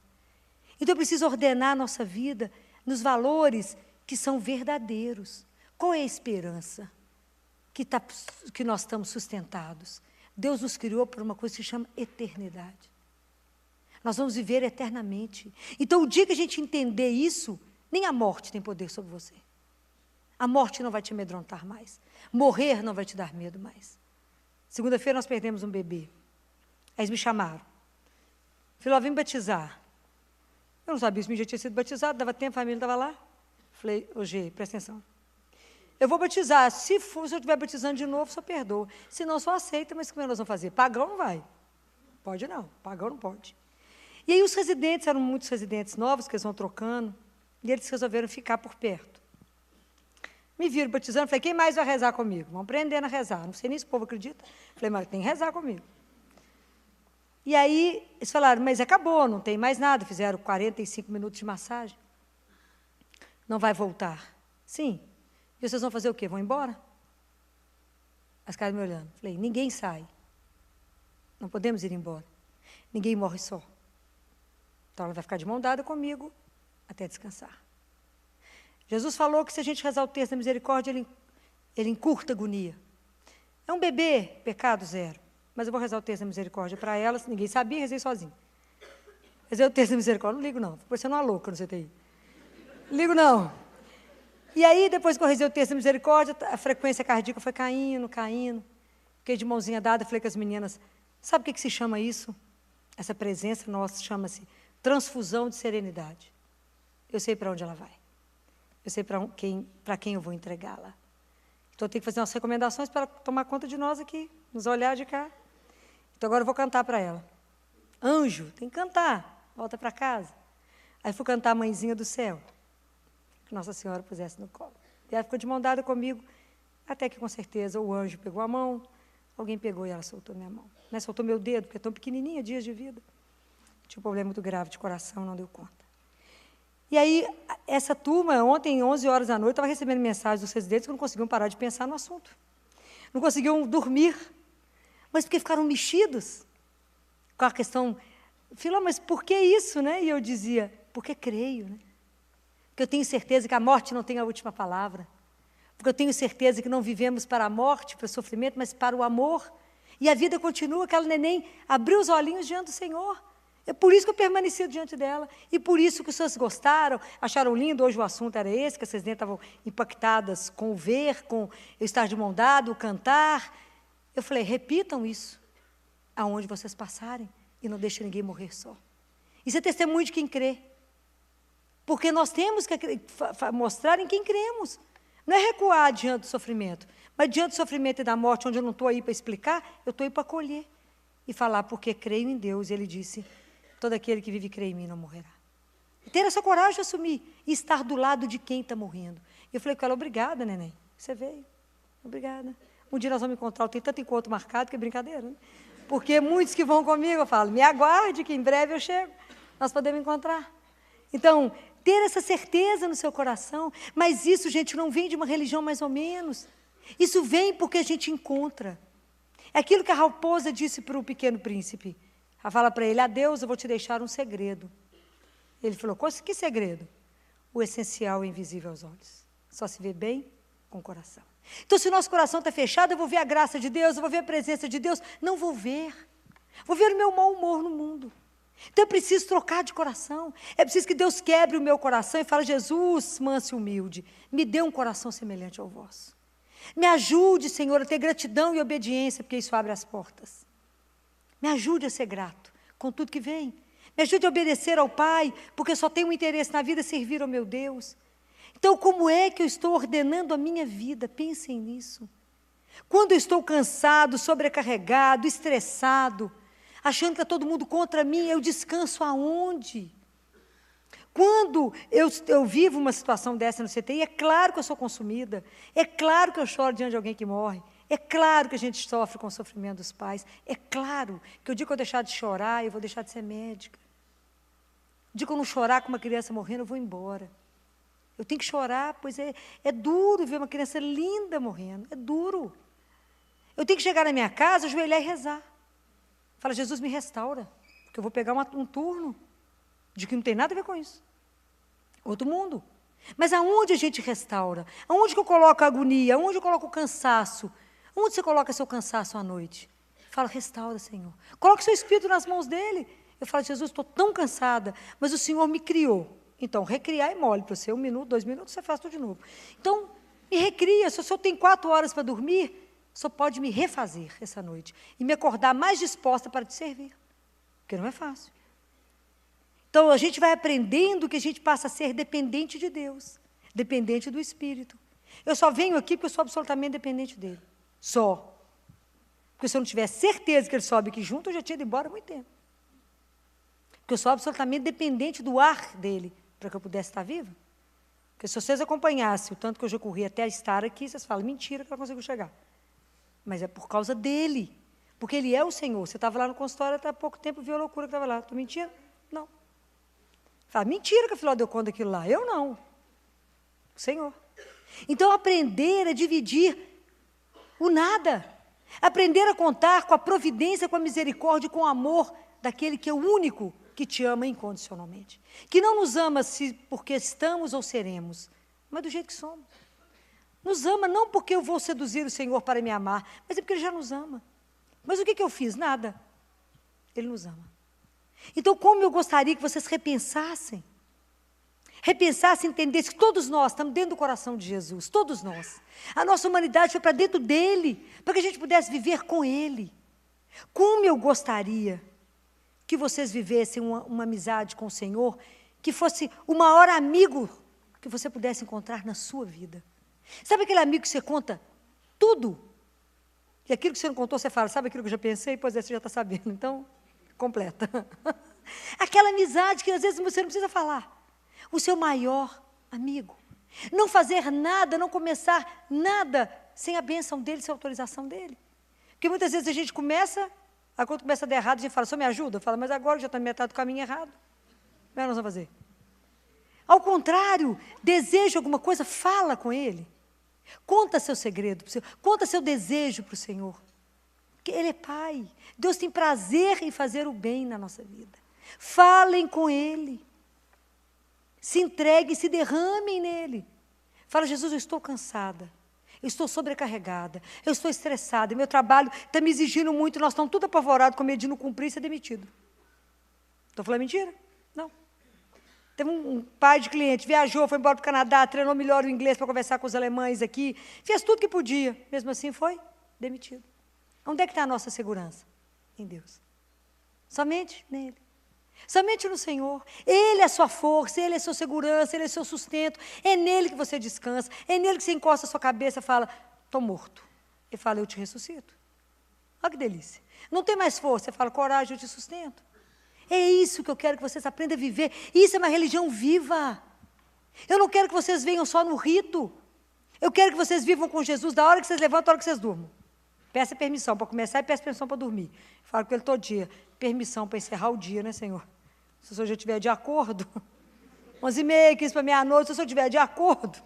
Então eu preciso ordenar a nossa vida nos valores que são verdadeiros. Qual é a esperança que nós estamos sustentados? Deus nos criou por uma coisa que se chama eternidade. Nós vamos viver eternamente. Então, o dia que a gente entender isso, nem a morte tem poder sobre você. A morte não vai te amedrontar mais. Morrer não vai te dar medo mais. Segunda-feira nós perdemos um bebê. Aí eles me chamaram. Falei, vim batizar. Eu não sabia se meu já tinha sido batizado, dava tempo, a família estava lá. Falei, ô Gê, presta atenção. Eu vou batizar. Se eu estiver batizando de novo, só perdoa. Se não, só aceita, mas como é que nós vamos fazer? Pagão não vai. Pode não, pagão não pode. E aí os residentes, eram muitos residentes novos, que eles vão trocando, e eles resolveram ficar por perto. Me viram batizando, falei, quem mais vai rezar comigo? Vamos aprendendo a rezar. Não sei nem se o povo acredita. Falei, mas tem que rezar comigo. E aí, eles falaram, mas acabou, não tem mais nada. Fizeram 45 minutos de massagem. Não vai voltar. Sim. E vocês vão fazer o quê? Vão embora? As caras me olhando. Falei, ninguém sai. Não podemos ir embora. Ninguém morre só. Então, ela vai ficar de mão dada comigo até descansar. Jesus falou que se a gente rezar o terço da misericórdia, ele encurta a agonia. É um bebê, pecado zero. Mas eu vou rezar o terço da misericórdia para elas. Ninguém sabia, rezei sozinho. Rezei o terço da misericórdia, não ligo não. Fico parecendo uma louca no CTI. Não ligo não. E aí, depois que eu rezei o terço da misericórdia, a frequência cardíaca foi caindo. Fiquei de mãozinha dada, falei com as meninas, sabe o que se chama isso? Essa presença nossa chama-se transfusão de serenidade. Eu sei para onde ela vai. Eu sei para quem eu vou entregá-la. Então, eu tenho que fazer umas recomendações para tomar conta de nós aqui, nos olhar de cá. Então, agora eu vou cantar para ela. Anjo, tem que cantar. Volta para casa. Aí fui cantar a Mãezinha do Céu, que Nossa Senhora pusesse no colo. E ela ficou de mão dada comigo, até que, com certeza, o anjo pegou a mão, alguém pegou e ela soltou minha mão. Né? Soltou meu dedo, porque é tão pequenininha, dias de vida. Tinha um problema muito grave de coração, não deu conta. E aí, essa turma, ontem, 11 horas da noite, estava recebendo mensagens dos residentes que não conseguiam parar de pensar no assunto. Não conseguiam dormir, mas porque ficaram mexidos com a questão. Filó, mas por que isso, né? E eu dizia, porque creio, né? Porque eu tenho certeza que a morte não tem a última palavra. Porque eu tenho certeza que não vivemos para a morte, para o sofrimento, mas para o amor. E a vida continua, aquela neném abriu os olhinhos diante do Senhor. É por isso que eu permaneci diante dela. E por isso que vocês gostaram, acharam lindo. Hoje o assunto era esse, que as residentes estavam impactadas com o ver, com eu estar de mão dada, o cantar. Eu falei, repitam isso aonde vocês passarem e não deixem ninguém morrer só. Isso é testemunho de quem crê. Porque nós temos que mostrar em quem cremos. Não é recuar diante do sofrimento, mas diante do sofrimento e da morte, onde eu não estou aí para explicar, eu estou aí para acolher. E falar, porque creio em Deus. E ele disse, todo aquele que vive e crê em mim não morrerá. E ter essa coragem de assumir e estar do lado de quem está morrendo. E eu falei com ela, obrigada, neném, você veio. Obrigada. Um dia nós vamos encontrar, eu tenho tanto encontro marcado que é brincadeira, né? Porque muitos que vão comigo, eu falo, me aguarde que em breve eu chego. Nós podemos encontrar. Então, ter essa certeza no seu coração, mas isso, gente, não vem de uma religião mais ou menos. Isso vem porque a gente encontra. É aquilo que a raposa disse para o pequeno príncipe. Ela fala para ele, adeus, eu vou te deixar um segredo. Ele falou, que segredo? O essencial é invisível aos olhos. Só se vê bem com o coração. Então, se o nosso coração está fechado, eu vou ver a graça de Deus, eu vou ver a presença de Deus. Não vou ver. Vou ver o meu mau humor no mundo. Então, eu preciso trocar de coração. É preciso que Deus quebre o meu coração e fale, Jesus, manso e humilde, me dê um coração semelhante ao vosso. Me ajude, Senhor, a ter gratidão e obediência, porque isso abre as portas. Me ajude a ser grato com tudo que vem. Me ajude a obedecer ao Pai, porque só tenho um interesse na vida, servir ao meu Deus. Então, como é que eu estou ordenando a minha vida? Pensem nisso. Quando eu estou cansado, sobrecarregado, estressado, achando que está todo mundo contra mim, eu descanso aonde? Quando eu vivo uma situação dessa no CTI, é claro que eu sou consumida, é claro que eu choro diante de alguém que morre, é claro que a gente sofre com o sofrimento dos pais, é claro que o dia que eu deixar de chorar, eu vou deixar de ser médica. O dia que eu não chorar com uma criança morrendo, eu vou embora. Eu tenho que chorar, pois é duro ver uma criança linda morrendo. É duro. Eu tenho que chegar na minha casa, ajoelhar e rezar. Fala, Jesus, me restaura. Porque eu vou pegar um turno de que não tem nada a ver com isso. Outro mundo. Mas aonde a gente restaura? Aonde que eu coloco a agonia? Aonde eu coloco o cansaço? Onde você coloca seu cansaço à noite? Fala, restaura, Senhor. Coloque seu espírito nas mãos dele. Eu falo, Jesus, estou tão cansada, mas o Senhor me criou. Então, recriar é mole para você. 1 minuto, 2 minutos, você faz tudo de novo. Então, me recria. Se o Senhor tem 4 horas para dormir, o Senhor pode me refazer essa noite. E me acordar mais disposta para te servir. Porque não é fácil. Então, a gente vai aprendendo que a gente passa a ser dependente de Deus. Dependente do Espírito. Eu só venho aqui porque eu sou absolutamente dependente dele. Só. Porque se eu não tivesse certeza que ele sobe aqui junto, eu já tinha ido embora há muito tempo. Porque eu sou absolutamente dependente do ar dele, para que eu pudesse estar viva. Porque se vocês acompanhassem o tanto que eu já corri até estar aqui, vocês falam, mentira que ela conseguiu chegar. Mas é por causa dele. Porque ele é o Senhor. Você estava lá no consultório até há pouco tempo, viu a loucura que estava lá. Estou mentindo? Não. Fala, mentira que a Filó deu conta daquilo lá. Eu não. O Senhor. Então, aprender a dividir o nada. Aprender a contar com a providência, com a misericórdia, com o amor daquele que é o único que te ama incondicionalmente. Que não nos ama porque estamos ou seremos, mas do jeito que somos. Nos ama não porque eu vou seduzir o Senhor para me amar, mas é porque Ele já nos ama. Mas o que eu fiz? Nada. Ele nos ama. Então, como eu gostaria que vocês repensassem, entendessem que todos nós estamos dentro do coração de Jesus, todos nós. A nossa humanidade foi para dentro dEle, para que a gente pudesse viver com Ele. Como eu gostaria que vocês vivessem uma amizade com o Senhor, que fosse o maior amigo que você pudesse encontrar na sua vida. Sabe aquele amigo que você conta tudo? E aquilo que você não contou, você fala, sabe aquilo que eu já pensei? Pois é, você já está sabendo. Então, completa. Aquela amizade que às vezes você não precisa falar. O seu maior amigo. Não fazer nada, não começar nada sem a bênção dele, sem a autorização dele. Porque muitas vezes a gente começa, aí quando começa a dar errado, a gente fala, só me ajuda? Fala, mas agora já está na metade do caminho errado. Como é que nós vamos fazer? Ao contrário, deseja alguma coisa, fala com ele. Conta seu segredo, conta seu desejo para o Senhor. Porque Ele é Pai. Deus tem prazer em fazer o bem na nossa vida. Falem com Ele. Se entreguem, se derramem nele. Fala, Jesus, eu estou cansada. Eu estou sobrecarregada. Eu estou estressada. Meu trabalho está me exigindo muito. Nós estamos tudo apavorados com medo de não cumprir e ser demitido. Estou falando mentira? Não. Teve um pai de cliente, viajou, foi embora para o Canadá, treinou melhor o inglês para conversar com os alemães aqui, fez tudo que podia, mesmo assim foi demitido. Onde é que está a nossa segurança? Em Deus. Somente nele. Somente no Senhor. Ele é a sua força, Ele é a sua segurança, Ele é o seu sustento, é nele que você descansa, é nele que você encosta a sua cabeça e fala, estou morto. Ele fala, eu te ressuscito. Olha que delícia. Não tem mais força, você fala, coragem, eu te sustento. É isso que eu quero que vocês aprendam a viver. Isso é uma religião viva. Eu não quero que vocês venham só no rito. Eu quero que vocês vivam com Jesus da hora que vocês levantam, da hora que vocês durmam. Peça permissão para começar e peça permissão para dormir. Falo com Ele todo dia. Permissão para encerrar o dia, né, Senhor? Se o Senhor já estiver de acordo, 11h30, 15 para meia-noite, se o Senhor estiver de acordo,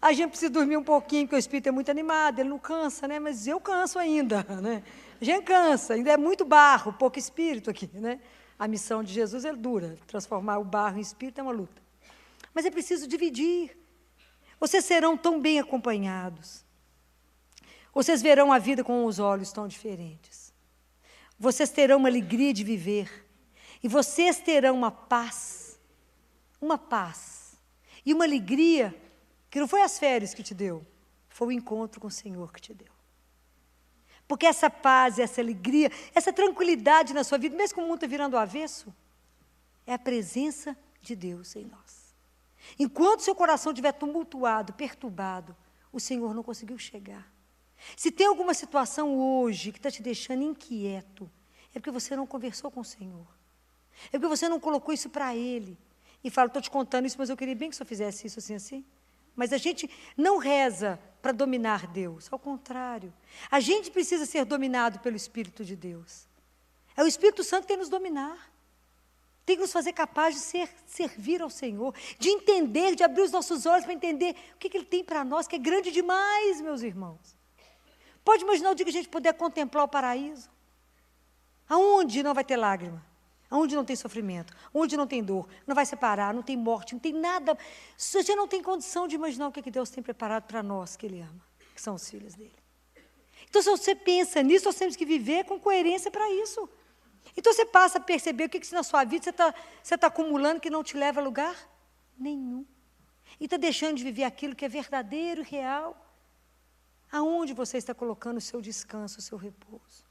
a gente precisa dormir um pouquinho, porque o Espírito é muito animado, ele não cansa, né? Mas eu canso ainda, né? A gente cansa, ainda é muito barro, pouco Espírito aqui, né? A missão de Jesus é dura, transformar o barro em Espírito é uma luta. Mas é preciso dividir. Vocês serão tão bem acompanhados. Vocês verão a vida com os olhos tão diferentes. Vocês terão uma alegria de viver. E vocês terão uma paz e uma alegria que não foi as férias que te deu, foi o encontro com o Senhor que te deu. Porque essa paz, essa alegria, essa tranquilidade na sua vida, mesmo com o mundo está virando ao avesso, é a presença de Deus em nós. Enquanto seu coração estiver tumultuado, perturbado, o Senhor não conseguiu chegar. Se tem alguma situação hoje que está te deixando inquieto, é porque você não conversou com o Senhor. É porque você não colocou isso para Ele. E fala, estou te contando isso, mas eu queria bem que o Senhor fizesse isso assim, assim. Mas a gente não reza para dominar Deus. Ao contrário. A gente precisa ser dominado pelo Espírito de Deus. É o Espírito Santo que tem nos dominar. tem que nos fazer capazes de servir ao Senhor, de entender, de abrir os nossos olhos para entender o que Ele tem para nós, que é grande demais, meus irmãos. Pode imaginar o dia que a gente puder contemplar o paraíso? Aonde não vai ter lágrima? Aonde não tem sofrimento? Onde não tem dor? Não vai separar, não tem morte, não tem nada. Você não tem condição de imaginar o que Deus tem preparado para nós, que Ele ama, que são os filhos dEle. Então, se você pensa nisso, nós temos que viver com coerência para isso. Então, você passa a perceber o que na sua vida você tá acumulando que não te leva a lugar nenhum. E está deixando de viver aquilo que é verdadeiro e real. Aonde você está colocando o seu descanso, o seu repouso?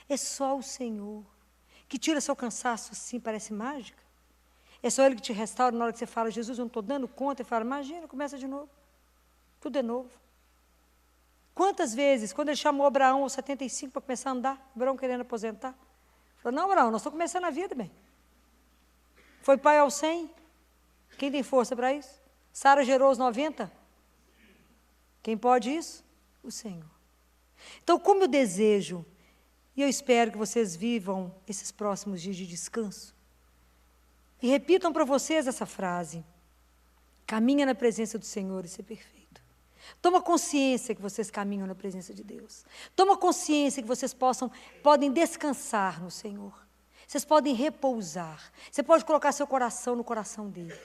É só o Senhor que tira seu cansaço, assim, parece mágica. É só Ele que te restaura na hora que você fala, Jesus, eu não estou dando conta. Ele fala, imagina, começa de novo. Tudo é novo. Quantas vezes, quando Ele chamou Abraão aos 75 para começar a andar, Abraão querendo aposentar, falou, não, Abraão, nós estamos começando a vida, bem. Foi pai aos 100. Quem tem força para isso? Sara gerou aos 90. Quem pode isso? O Senhor. Então, como eu desejo, e eu espero que vocês vivam esses próximos dias de descanso, e repitam para vocês essa frase, caminha na presença do Senhor e ser perfeito. Toma consciência que vocês caminham na presença de Deus. Toma consciência que vocês podem descansar no Senhor. Vocês podem repousar. Você pode colocar seu coração no coração dele.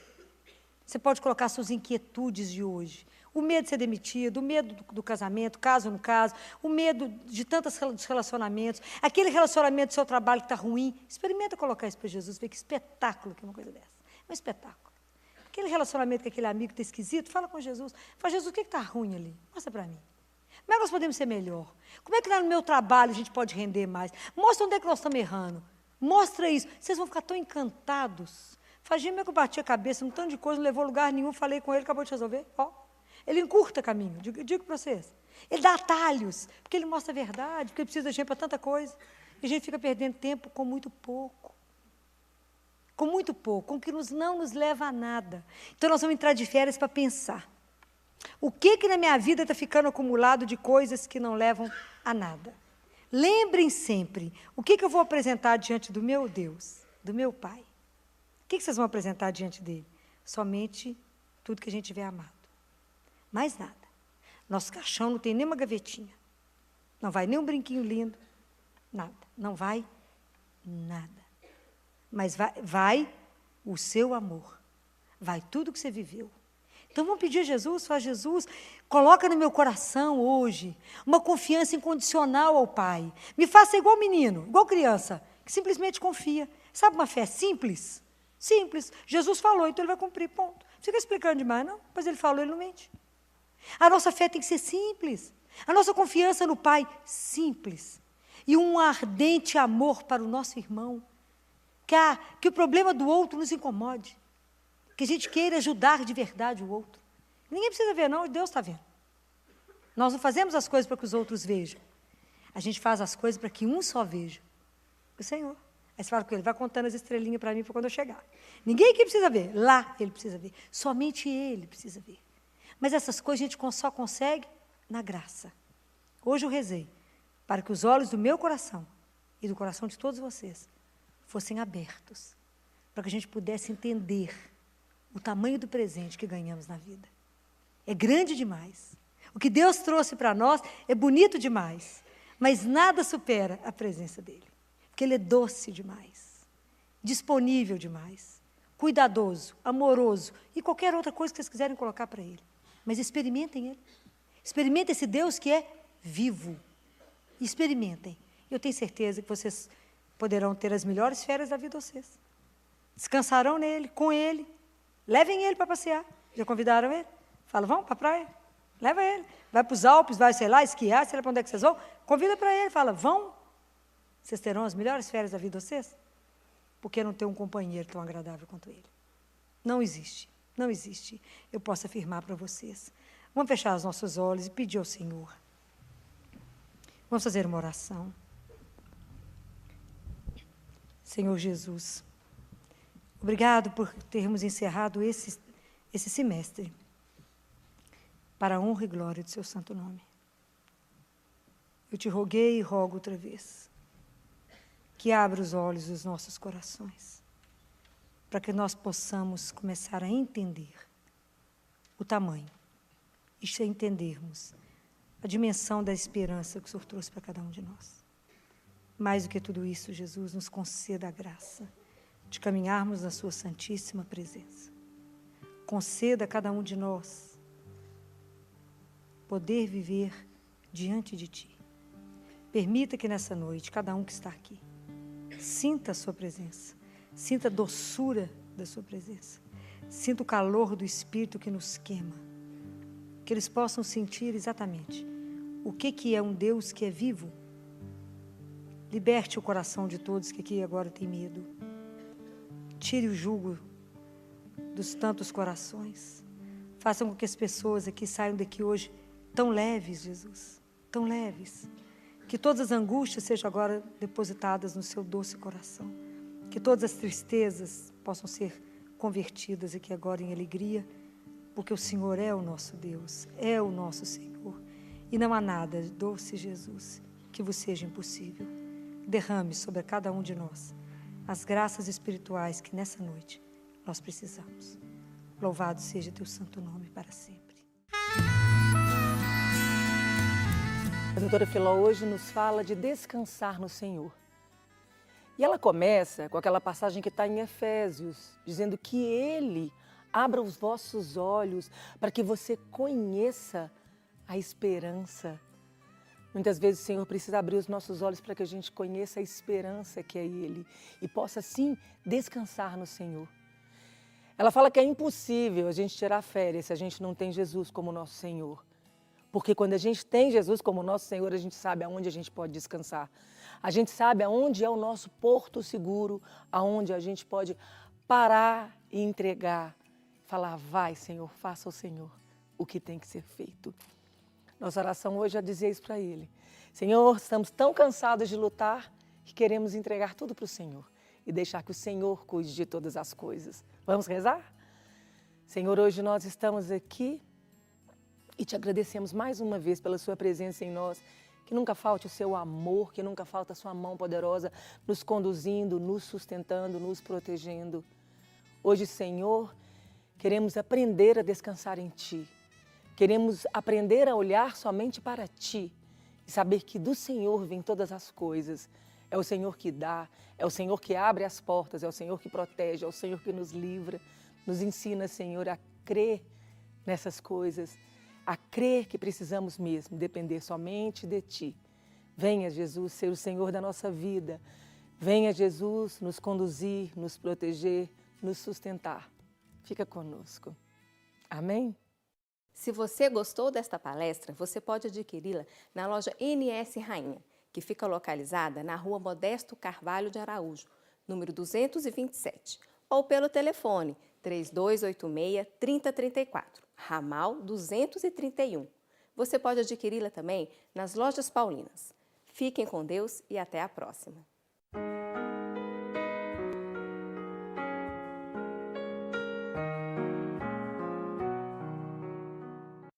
Você pode colocar suas inquietudes de hoje. O medo de ser demitido, o medo do casamento, caso ou não caso, o medo de tantos relacionamentos, aquele relacionamento do seu trabalho que está ruim. Experimenta colocar isso para Jesus, ver que espetáculo que é uma coisa dessa. É um espetáculo. Aquele relacionamento com aquele amigo que está esquisito, fala com Jesus. Fala, Jesus, o que está ruim ali? Mostra para mim. Como é que nós podemos ser melhor? Como é que lá no meu trabalho a gente pode render mais? Mostra onde é que nós estamos errando. Mostra isso. Vocês vão ficar tão encantados. Fala, como é que eu bati a cabeça, um tanto de coisa, não levou a lugar nenhum, falei com ele, acabou de resolver. Ó. Ele encurta caminho, digo para vocês. Ele dá atalhos, porque ele mostra a verdade, porque ele precisa de gente para tanta coisa. E a gente fica perdendo tempo com muito pouco. Com muito pouco, com o que não nos leva a nada. Então, nós vamos entrar de férias para pensar. O que na minha vida está ficando acumulado de coisas que não levam a nada? Lembrem sempre, o que eu vou apresentar diante do meu Deus, do meu Pai? O que vocês vão apresentar diante dele? Somente tudo que a gente tiver amado. Mais nada. Nosso caixão não tem nem uma gavetinha. Não vai nem um brinquinho lindo. Nada. Não vai nada. Mas vai o seu amor. Vai tudo que você viveu. Então vamos pedir a Jesus, fala, Jesus, coloca no meu coração hoje uma confiança incondicional ao Pai. Me faça igual menino, igual criança, que simplesmente confia. Sabe uma fé simples? Simples. Jesus falou, então Ele vai cumprir, ponto. Não fica explicando demais, não. Pois Ele falou, Ele não mente. A nossa fé tem que ser simples. A nossa confiança no Pai, simples. E um ardente amor para o nosso irmão. Que o problema do outro nos incomode. Que a gente queira ajudar de verdade o outro. Ninguém precisa ver, não, Deus está vendo. Nós não fazemos as coisas para que os outros vejam. A gente faz as coisas para que um só veja. O Senhor. Aí você fala com Ele, vai contando as estrelinhas para mim para quando eu chegar. Ninguém aqui precisa ver, lá Ele precisa ver. Somente Ele precisa ver. Mas essas coisas a gente só consegue na graça. Hoje eu rezei para que os olhos do meu coração e do coração de todos vocês fossem abertos, para que a gente pudesse entender o tamanho do presente que ganhamos na vida. É grande demais. O que Deus trouxe para nós é bonito demais, mas nada supera a presença dEle, porque Ele é doce demais, disponível demais, cuidadoso, amoroso e qualquer outra coisa que vocês quiserem colocar para Ele. Mas experimentem Ele. Experimentem esse Deus que é vivo. Experimentem. Eu tenho certeza que vocês poderão ter as melhores férias da vida de vocês. Descansarão nele, com Ele. Levem Ele para passear. Já convidaram Ele? Fala, vamos para a praia? Leva Ele. Vai para os Alpes, vai, sei lá, esquiar, sei lá para onde é que vocês vão. Convida para Ele. Fala, vão. Vocês terão as melhores férias da vida de vocês? Porque não tem um companheiro tão agradável quanto Ele. Não existe. Não existe. Eu posso afirmar para vocês. Vamos fechar os nossos olhos e pedir ao Senhor. Vamos fazer uma oração. Senhor Jesus, obrigado por termos encerrado esse semestre para a honra e glória do seu santo nome. Eu te roguei e rogo outra vez que abra os olhos dos nossos corações, para que nós possamos começar a entender o tamanho e entendermos a dimensão da esperança que o Senhor trouxe para cada um de nós. Mais do que tudo isso, Jesus, nos conceda a graça de caminharmos na sua santíssima presença. Conceda a cada um de nós poder viver diante de Ti. Permita que nessa noite, cada um que está aqui, sinta a sua presença, sinta a doçura da sua presença, sinta o calor do Espírito que nos queima, que eles possam sentir exatamente o que é um Deus que é vivo. Liberte o coração de todos que aqui agora tem medo. Tire o jugo dos tantos corações. Faça com que as pessoas aqui saiam daqui hoje tão leves, Jesus, tão leves. Que todas as angústias sejam agora depositadas no seu doce coração. Que todas as tristezas possam ser convertidas aqui agora em alegria, porque o Senhor é o nosso Deus, é o nosso Senhor. E não há nada, doce Jesus, que vos seja impossível. Derrame sobre cada um de nós as graças espirituais que nessa noite nós precisamos. Louvado seja teu santo nome para sempre. A doutora Filó hoje nos fala de descansar no Senhor. E ela começa com aquela passagem que está em Efésios, dizendo que Ele abra os vossos olhos para que você conheça a esperança. Muitas vezes o Senhor precisa abrir os nossos olhos para que a gente conheça a esperança que é Ele e possa, sim, descansar no Senhor. Ela fala que é impossível a gente tirar férias se a gente não tem Jesus como nosso Senhor. Porque quando a gente tem Jesus como nosso Senhor, a gente sabe aonde a gente pode descansar. A gente sabe aonde é o nosso porto seguro, aonde a gente pode parar e entregar. Falar, vai Senhor, faça ao Senhor o que tem que ser feito. Nossa oração hoje é dizer isso para Ele. Senhor, estamos tão cansados de lutar que queremos entregar tudo para o Senhor e deixar que o Senhor cuide de todas as coisas. Vamos rezar? Senhor, hoje nós estamos aqui e te agradecemos mais uma vez pela sua presença em nós. Que nunca falte o seu amor, que nunca falte a sua mão poderosa nos conduzindo, nos sustentando, nos protegendo. Hoje, Senhor, queremos aprender a descansar em Ti. Queremos aprender a olhar somente para Ti e saber que do Senhor vêm todas as coisas. É o Senhor que dá, é o Senhor que abre as portas, é o Senhor que protege, é o Senhor que nos livra. Nos ensina, Senhor, a crer nessas coisas, a crer que precisamos mesmo depender somente de Ti. Venha, Jesus, ser o Senhor da nossa vida. Venha, Jesus, nos conduzir, nos proteger, nos sustentar. Fica conosco. Amém? Se você gostou desta palestra, você pode adquiri-la na loja NS Rainha, que fica localizada na Rua Modesto Carvalho de Araújo, número 227, ou pelo telefone 3286-3034, ramal 231. Você pode adquiri-la também nas lojas paulinas. Fiquem com Deus e até a próxima.